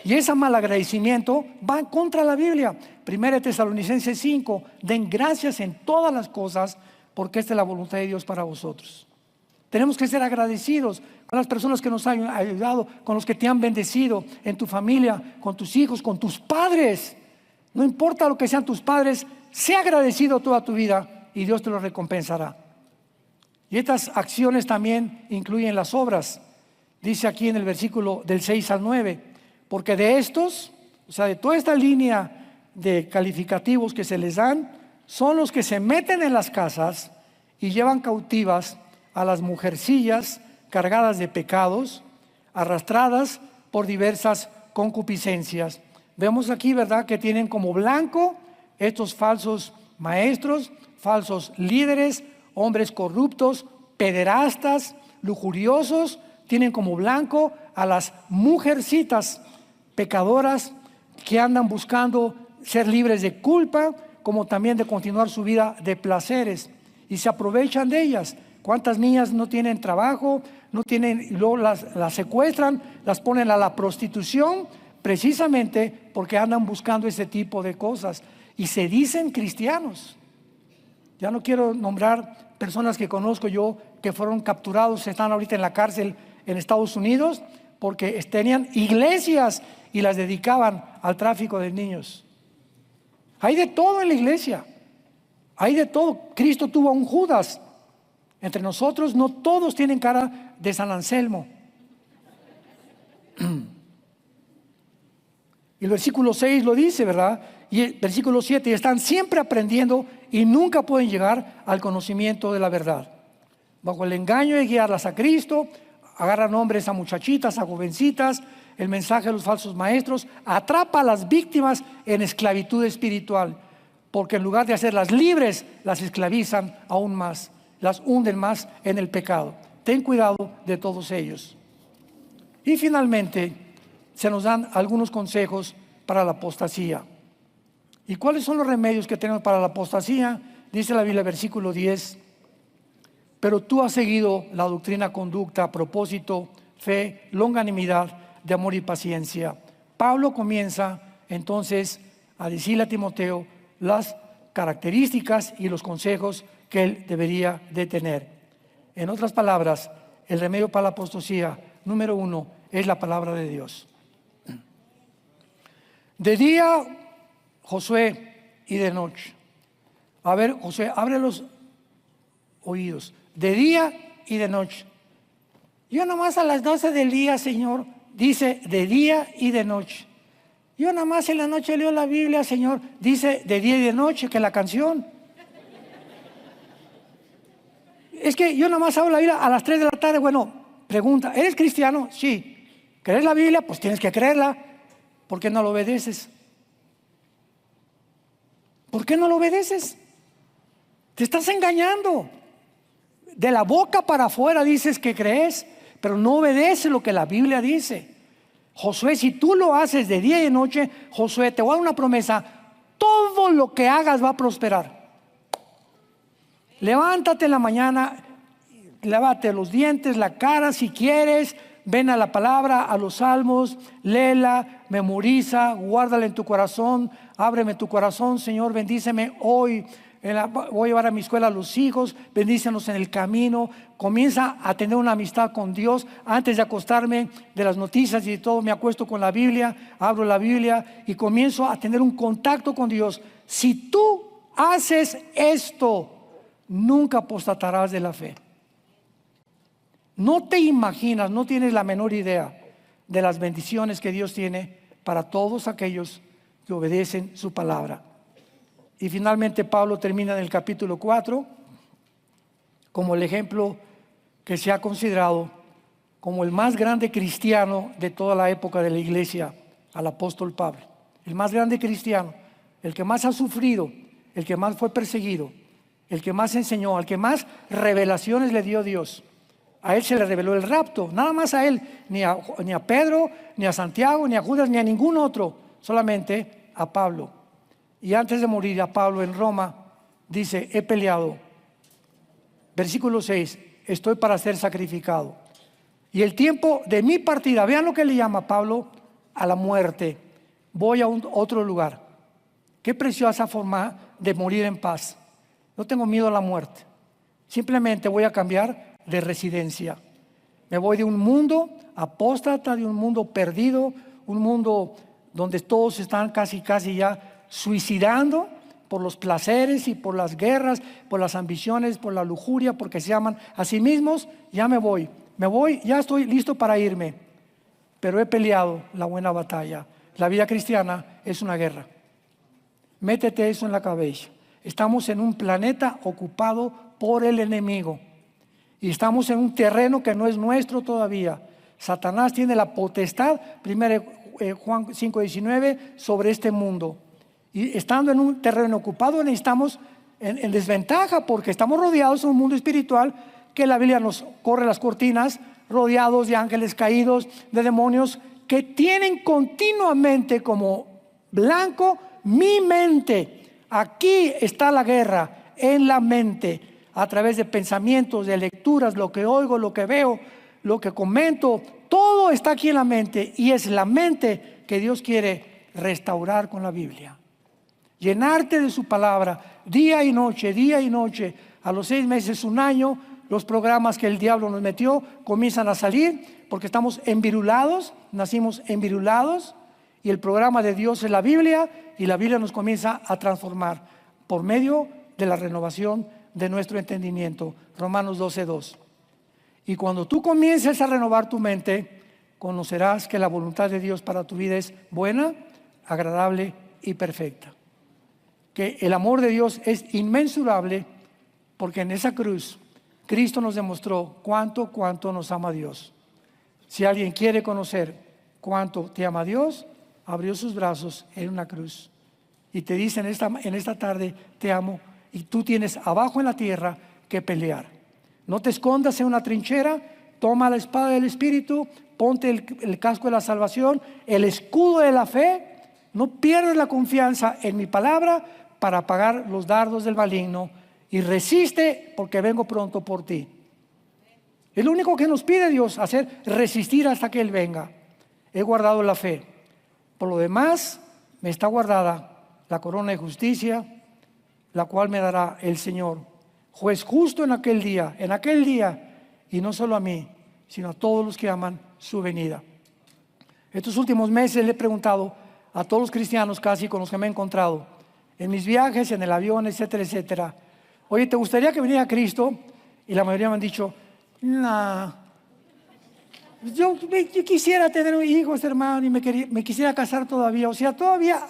Y ese malagradecimiento va contra la Biblia. 1 Tesalonicenses 5, den gracias en todas las cosas, porque esta es la voluntad de Dios para vosotros. Tenemos que ser agradecidos con las personas que nos han ayudado, con los que te han bendecido, en tu familia, con tus hijos, con tus padres. No importa lo que sean tus padres, sé agradecido toda tu vida y Dios te lo recompensará. Y estas acciones también incluyen las obras. Dice aquí en el versículo del 6 al 9, porque de estos, o sea, de toda esta línea de calificativos que se les dan, son los que se meten en las casas y llevan cautivas a las mujercillas cargadas de pecados, arrastradas por diversas concupiscencias. Vemos aquí, ¿verdad?, que tienen como blanco estos falsos maestros, falsos líderes, hombres corruptos, pederastas, lujuriosos. Tienen como blanco a las mujercitas pecadoras que andan buscando ser libres de culpa, como también de continuar su vida de placeres, y se aprovechan de ellas. ¿Cuántas niñas no tienen trabajo, no tienen, y luego las secuestran, las ponen a la prostitución, precisamente porque andan buscando ese tipo de cosas y se dicen cristianos? Ya no quiero nombrar personas que conozco yo que fueron capturados, están ahorita en la cárcel en Estados Unidos porque tenían iglesias y las dedicaban al tráfico de niños. Hay de todo en la iglesia, hay de todo. Cristo tuvo a un Judas. Entre nosotros no todos tienen cara de San Anselmo. Y el versículo 6 lo dice, ¿verdad? Y el versículo 7, y están siempre aprendiendo y nunca pueden llegar al conocimiento de la verdad. Bajo el engaño de guiarlas a Cristo, agarran hombres a muchachitas, a jovencitas, el mensaje de los falsos maestros, atrapa a las víctimas en esclavitud espiritual, porque en lugar de hacerlas libres, las esclavizan aún más, las hunden más en el pecado. Ten cuidado de todos ellos. Y finalmente, se nos dan algunos consejos para la apostasía. ¿Y cuáles son los remedios que tenemos para la apostasía? Dice la Biblia, versículo 10, pero tú has seguido la doctrina, conducta, propósito, fe, longanimidad, de amor y paciencia. Pablo comienza entonces a decirle a Timoteo las características y los consejos que él debería de tener. En otras palabras, el remedio para la apostasía, número 1, es la palabra de Dios. De día, Josué, y de noche. A ver, Josué, abre los oídos. De día y de noche. Yo nomás a las 12 del día, Señor, dice de día y de noche. Yo nomás en la noche leo la Biblia, Señor, dice de día y de noche, que la canción. Es que yo nomás hablo la Biblia a las 3 de la tarde. Bueno, pregunta, ¿eres cristiano? Sí. ¿Crees la Biblia? Pues tienes que creerla. ¿Por qué no lo obedeces? ¿Por qué no lo obedeces? Te estás engañando. De la boca para afuera dices que crees, pero no obedeces lo que la Biblia dice. Josué, si tú lo haces de día y de noche, Josué, te voy a dar una promesa: todo lo que hagas va a prosperar. Levántate en la mañana, lávate los dientes, la cara si quieres, ven a la palabra, a los salmos, léela, memoriza, guárdala en tu corazón, ábreme tu corazón, Señor, bendíceme hoy. Voy a llevar a mi escuela a los hijos, bendícenos en el camino. Comienza a tener una amistad con Dios. Antes de acostarme de las noticias y de todo, me acuesto con la Biblia, abro la Biblia y comienzo a tener un contacto con Dios. Si tú haces esto, nunca apostatarás de la fe. No te imaginas, no tienes la menor idea de las bendiciones que Dios tiene para todos aquellos que obedecen su palabra. Y finalmente Pablo termina en el capítulo 4 como el ejemplo que se ha considerado como el más grande cristiano de toda la época de la iglesia, al apóstol Pablo. El más grande cristiano, el que más ha sufrido, el que más fue perseguido, el que más enseñó, al que más revelaciones le dio Dios. A él se le reveló el rapto, nada más a él, ni a Pedro, ni a Santiago, ni a Judas, ni a ningún otro, solamente a Pablo. Y antes de morir a Pablo en Roma, dice: he peleado. Versículo 6, estoy para ser sacrificado. Y el tiempo de mi partida, vean lo que le llama Pablo a la muerte. Voy a otro lugar. Qué preciosa forma de morir en paz. No tengo miedo a la muerte. Simplemente voy a cambiar de residencia. Me voy de un mundo apóstata, de un mundo perdido, un mundo donde todos están casi ya suicidando por los placeres y por las guerras, por las ambiciones, por la lujuria, porque se aman a sí mismos. Ya me voy, ya estoy listo para irme, pero he peleado la buena batalla. La vida cristiana es una guerra. Métete eso en la cabeza. Estamos en un planeta ocupado por el enemigo y estamos en un terreno que no es nuestro todavía. Satanás tiene la potestad, 1 Juan 5:19, sobre este mundo. Y estando en un terreno ocupado, estamos en desventaja porque estamos rodeados de un mundo espiritual que la Biblia nos corre las cortinas, rodeados de ángeles caídos, de demonios que tienen continuamente como blanco mi mente. Aquí está la guerra, en la mente, a través de pensamientos, de lecturas, lo que oigo, lo que veo, lo que comento, todo está aquí en la mente, y es la mente que Dios quiere restaurar con la Biblia. Llenarte de su palabra día y noche, a los 6 meses, un año, los programas que el diablo nos metió comienzan a salir porque estamos envirulados, nacimos envirulados, y el programa de Dios es la Biblia, y la Biblia nos comienza a transformar por medio de la renovación de nuestro entendimiento. Romanos 12:2. Y cuando tú comiences a renovar tu mente, conocerás que la voluntad de Dios para tu vida es buena, agradable y perfecta. Que el amor de Dios es inmensurable, porque en esa cruz Cristo nos demostró cuánto nos ama Dios. Si alguien quiere conocer cuánto te ama Dios, abrió sus brazos en una cruz y te dice en esta tarde: te amo. Y tú tienes abajo en la tierra que pelear. No te escondas en una trinchera, toma la espada del Espíritu, ponte el casco de la salvación, el escudo de la fe. No pierdas la confianza en mi palabra para apagar los dardos del maligno, y resiste, porque vengo pronto por ti. Es lo único que nos pide Dios, hacer resistir hasta que Él venga. He guardado la fe. Por lo demás, me está guardada la corona de justicia, la cual me dará el Señor, juez justo en aquel día, y no solo a mí, sino a todos los que aman su venida. Estos últimos meses le he preguntado a todos los cristianos casi con los que me he encontrado, en mis viajes, en el avión, etcétera, etcétera: oye, ¿te gustaría que viniera Cristo? Y la mayoría me han dicho: no, yo quisiera tener hijos, hermano, y me quisiera casar todavía. O sea, todavía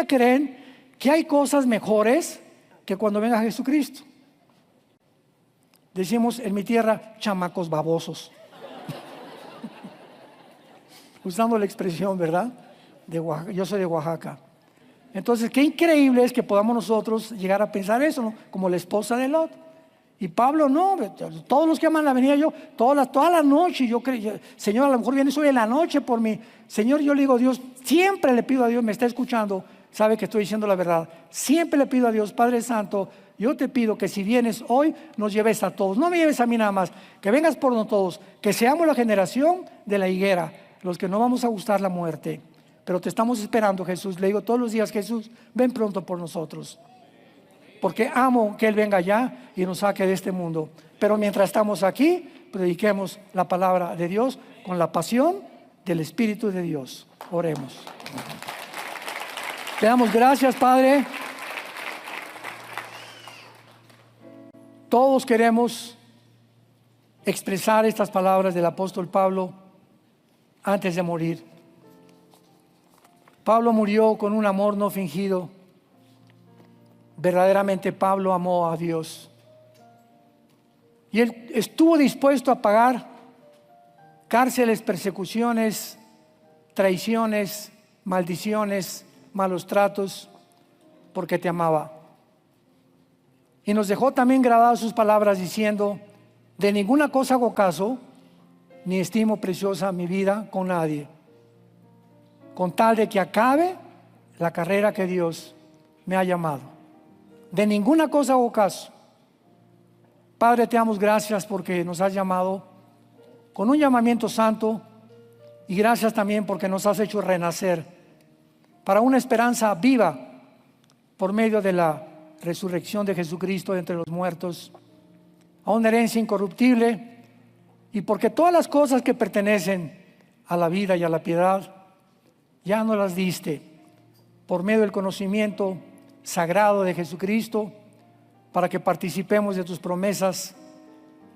creen que hay cosas mejores que cuando venga Jesucristo. Decimos en mi tierra: chamacos babosos. Usando la expresión, ¿verdad? Yo soy de Oaxaca. Entonces, qué increíble es que podamos nosotros llegar a pensar eso, ¿no? Como la esposa de Lot. Y Pablo no, todos los que aman la venida yo, toda la noche, yo creo, Señor, a lo mejor vienes hoy en la noche por mí. Señor, yo le digo a Dios, siempre le pido a Dios, me está escuchando, sabe que estoy diciendo la verdad. Siempre le pido a Dios, Padre Santo, yo te pido que si vienes hoy, nos lleves a todos. No me lleves a mí nada más, que vengas por nosotros todos, que seamos la generación de la higuera, los que no vamos a gustar la muerte. Pero te estamos esperando, Jesús. Le digo todos los días, Jesús, ven pronto por nosotros. Porque amo que Él venga allá y nos saque de este mundo. Pero mientras estamos aquí, prediquemos la palabra de Dios con la pasión del Espíritu de Dios. Oremos. Te damos gracias, Padre. Todos queremos expresar estas palabras del apóstol Pablo antes de morir. Pablo murió con un amor no fingido. Verdaderamente Pablo amó a Dios. Y él estuvo dispuesto a pagar cárceles, persecuciones, traiciones, maldiciones, malos tratos, porque te amaba. Y nos dejó también grabadas sus palabras diciendo: de ninguna cosa hago caso, ni estimo preciosa mi vida con nadie, con tal de que acabe la carrera que Dios me ha llamado. De ninguna cosa hago caso. Padre, te damos gracias porque nos has llamado con un llamamiento santo, y gracias también porque nos has hecho renacer para una esperanza viva por medio de la resurrección de Jesucristo de entre los muertos, a una herencia incorruptible, y porque todas las cosas que pertenecen a la vida y a la piedad ya nos las diste por medio del conocimiento sagrado de Jesucristo, para que participemos de tus promesas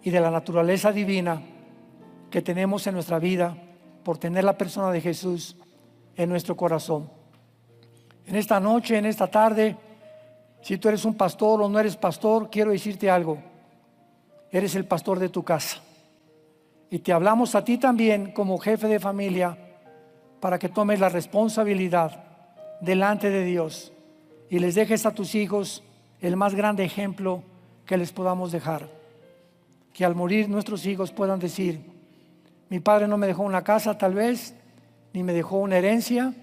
y de la naturaleza divina que tenemos en nuestra vida por tener la persona de Jesús en nuestro corazón. En esta noche, en esta tarde, si tú eres un pastor o no eres pastor, quiero decirte algo: eres el pastor de tu casa, y te hablamos a ti también como jefe de familia para que tomes la responsabilidad delante de Dios y les dejes a tus hijos el más grande ejemplo que les podamos dejar. Que al morir nuestros hijos puedan decir: mi padre no me dejó una casa tal vez, ni me dejó una herencia,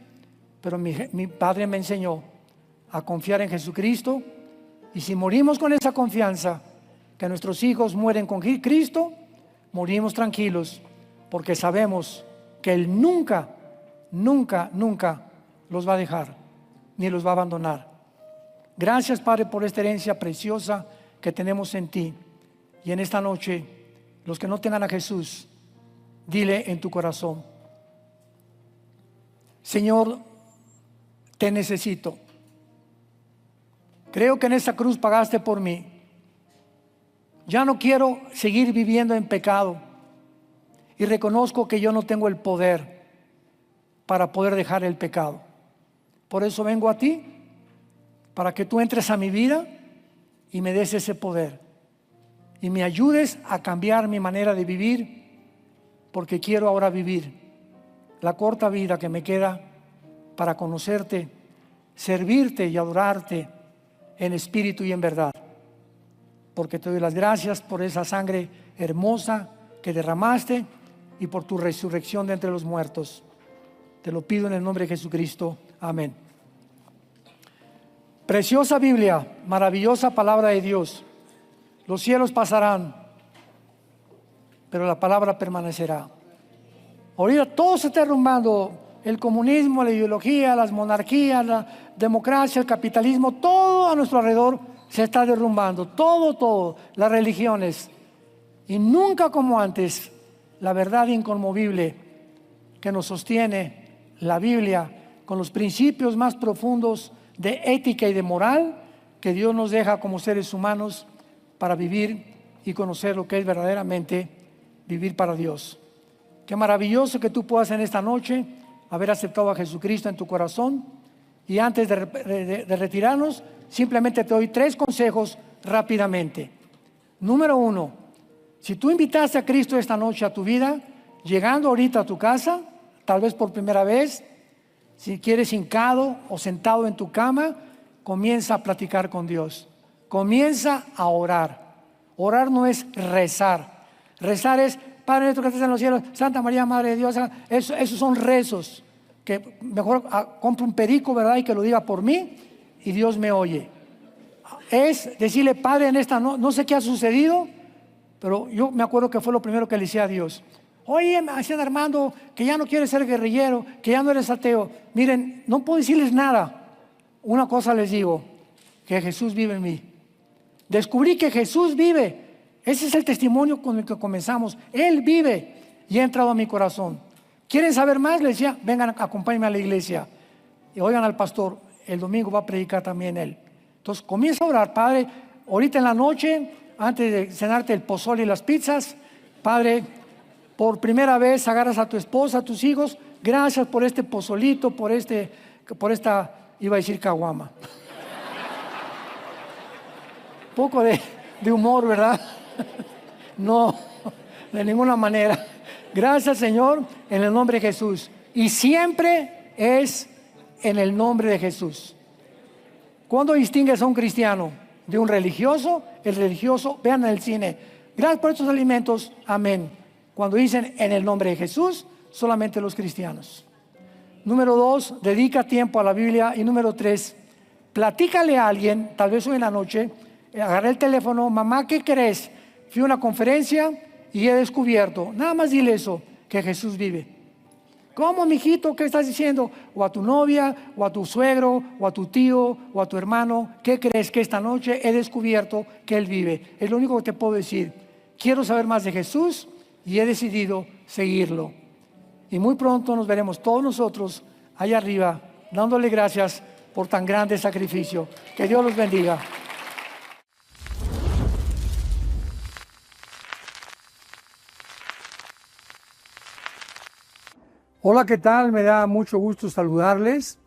pero mi padre me enseñó a confiar en Jesucristo, y si morimos con esa confianza, que nuestros hijos mueren con Cristo, morimos tranquilos, porque sabemos que Él nunca, nunca, nunca los va a dejar, ni los va a abandonar. Gracias, Padre, por esta herencia preciosa que tenemos en ti. Y en esta noche, los que no tengan a Jesús, dile en tu corazón: Señor, te necesito. Creo que en esa cruz pagaste por mí. Ya no quiero seguir viviendo en pecado, y reconozco que yo no tengo el poder para poder dejar el pecado. Por eso vengo a ti, para que tú entres a mi vida y me des ese poder y me ayudes a cambiar mi manera de vivir, porque quiero ahora vivir la corta vida que me queda para conocerte, servirte y adorarte en espíritu y en verdad. Porque te doy las gracias por esa sangre hermosa que derramaste y por tu resurrección de entre los muertos. Te lo pido en el nombre de Jesucristo. Amén. Preciosa Biblia, maravillosa palabra de Dios. Los cielos pasarán, pero la palabra permanecerá. Ahorita todo se está derrumbando: el comunismo, la ideología, las monarquías, la democracia, el capitalismo, todo a nuestro alrededor se está derrumbando, todo, las religiones. Y nunca como antes, la verdad inconmovible que nos sostiene, la Biblia, con los principios más profundos de ética y de moral que Dios nos deja como seres humanos para vivir y conocer lo que es verdaderamente vivir para Dios. Qué maravilloso que tú puedas en esta noche haber aceptado a Jesucristo en tu corazón. Y antes de retirarnos, simplemente te doy 3 consejos rápidamente. Número 1, si tú invitaste a Cristo esta noche a tu vida, llegando ahorita a tu casa, tal vez por primera vez, Si quieres hincado o sentado en tu cama, comienza a platicar con Dios. Comienza a orar. Orar no es rezar. Rezar es, Padre nuestro que estás en los cielos, Santa María, Madre de Dios. Esos son rezos. Que mejor compre un perico, ¿verdad? Y que lo diga por mí y Dios me oye. Es decirle, Padre, en esta no sé qué ha sucedido, pero yo me acuerdo que fue lo primero que le decía a Dios. Oye, me decían Armando, que ya no quieres ser guerrillero, que ya no eres ateo. Miren, no puedo decirles nada. Una cosa les digo, que Jesús vive en mí. Descubrí que Jesús vive. Ese es el testimonio con el que comenzamos. Él vive y ha entrado a mi corazón. ¿Quieren saber más? Les decía, vengan, acompáñenme a la iglesia. Y oigan al pastor, el domingo va a predicar también él. Entonces comienza a orar, Padre, ahorita en la noche, antes de cenarte el pozole y las pizzas, Padre, por primera vez agarras a tu esposa, a tus hijos, gracias por este pozolito, por esta, iba a decir caguama. Poco de humor, ¿verdad? No, de ninguna manera. Gracias, Señor, en el nombre de Jesús. Y siempre es en el nombre de Jesús. ¿Cuándo distingues a un cristiano de un religioso? El religioso, vean en el cine, gracias por estos alimentos, amén. Cuando dicen en el nombre de Jesús, solamente los cristianos. Número 2, dedica tiempo a la Biblia. Y número 3, platícale a alguien, tal vez hoy en la noche, agarré el teléfono, mamá, ¿qué crees? Fui a una conferencia y he descubierto, nada más dile eso, que Jesús vive. ¿Cómo, mijito? ¿Qué estás diciendo? O a tu novia, o a tu suegro, o a tu tío, o a tu hermano, ¿qué crees? Que esta noche he descubierto que Él vive. Es lo único que te puedo decir. Quiero saber más de Jesús y he decidido seguirlo. Y muy pronto nos veremos todos nosotros allá arriba, dándole gracias por tan grande sacrificio. Que Dios los bendiga. Hola, ¿qué tal? Me da mucho gusto saludarles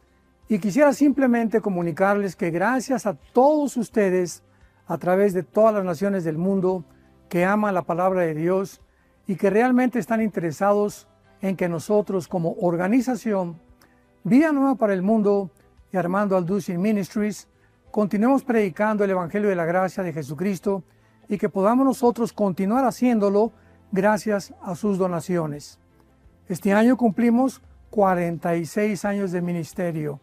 y quisiera simplemente comunicarles que gracias a todos ustedes a través de todas las naciones del mundo que aman la palabra de Dios y que realmente están interesados en que nosotros como organización Vida Nueva para el Mundo y Armando Alducin Ministries continuemos predicando el Evangelio de la Gracia de Jesucristo y que podamos nosotros continuar haciéndolo gracias a sus donaciones. Este año cumplimos 46 años de ministerio,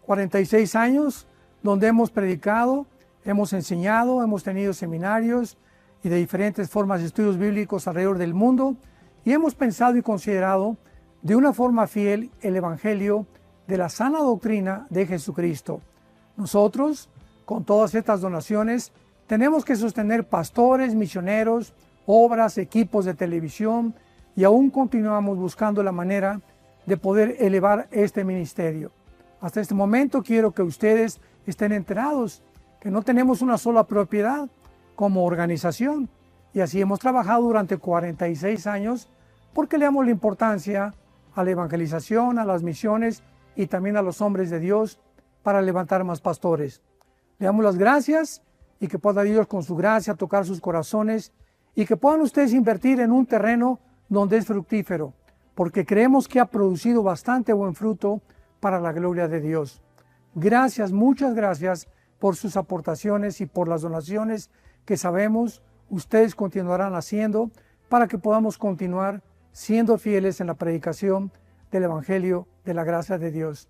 46 años donde hemos predicado, hemos enseñado, hemos tenido seminarios y de diferentes formas de estudios bíblicos alrededor del mundo y hemos pensado y considerado de una forma fiel el Evangelio de la sana doctrina de Jesucristo. Nosotros, con todas estas donaciones, tenemos que sostener pastores, misioneros, obras, equipos de televisión, y aún continuamos buscando la manera de poder elevar este ministerio. Hasta este momento quiero que ustedes estén enterados que no tenemos una sola propiedad como organización y así hemos trabajado durante 46 años porque le damos la importancia a la evangelización, a las misiones y también a los hombres de Dios para levantar más pastores. Le damos las gracias y que pueda Dios con su gracia tocar sus corazones y que puedan ustedes invertir en un terreno donde es fructífero, porque creemos que ha producido bastante buen fruto para la gloria de Dios. Gracias, muchas gracias por sus aportaciones y por las donaciones que sabemos ustedes continuarán haciendo para que podamos continuar siendo fieles en la predicación del Evangelio de la gracia de Dios.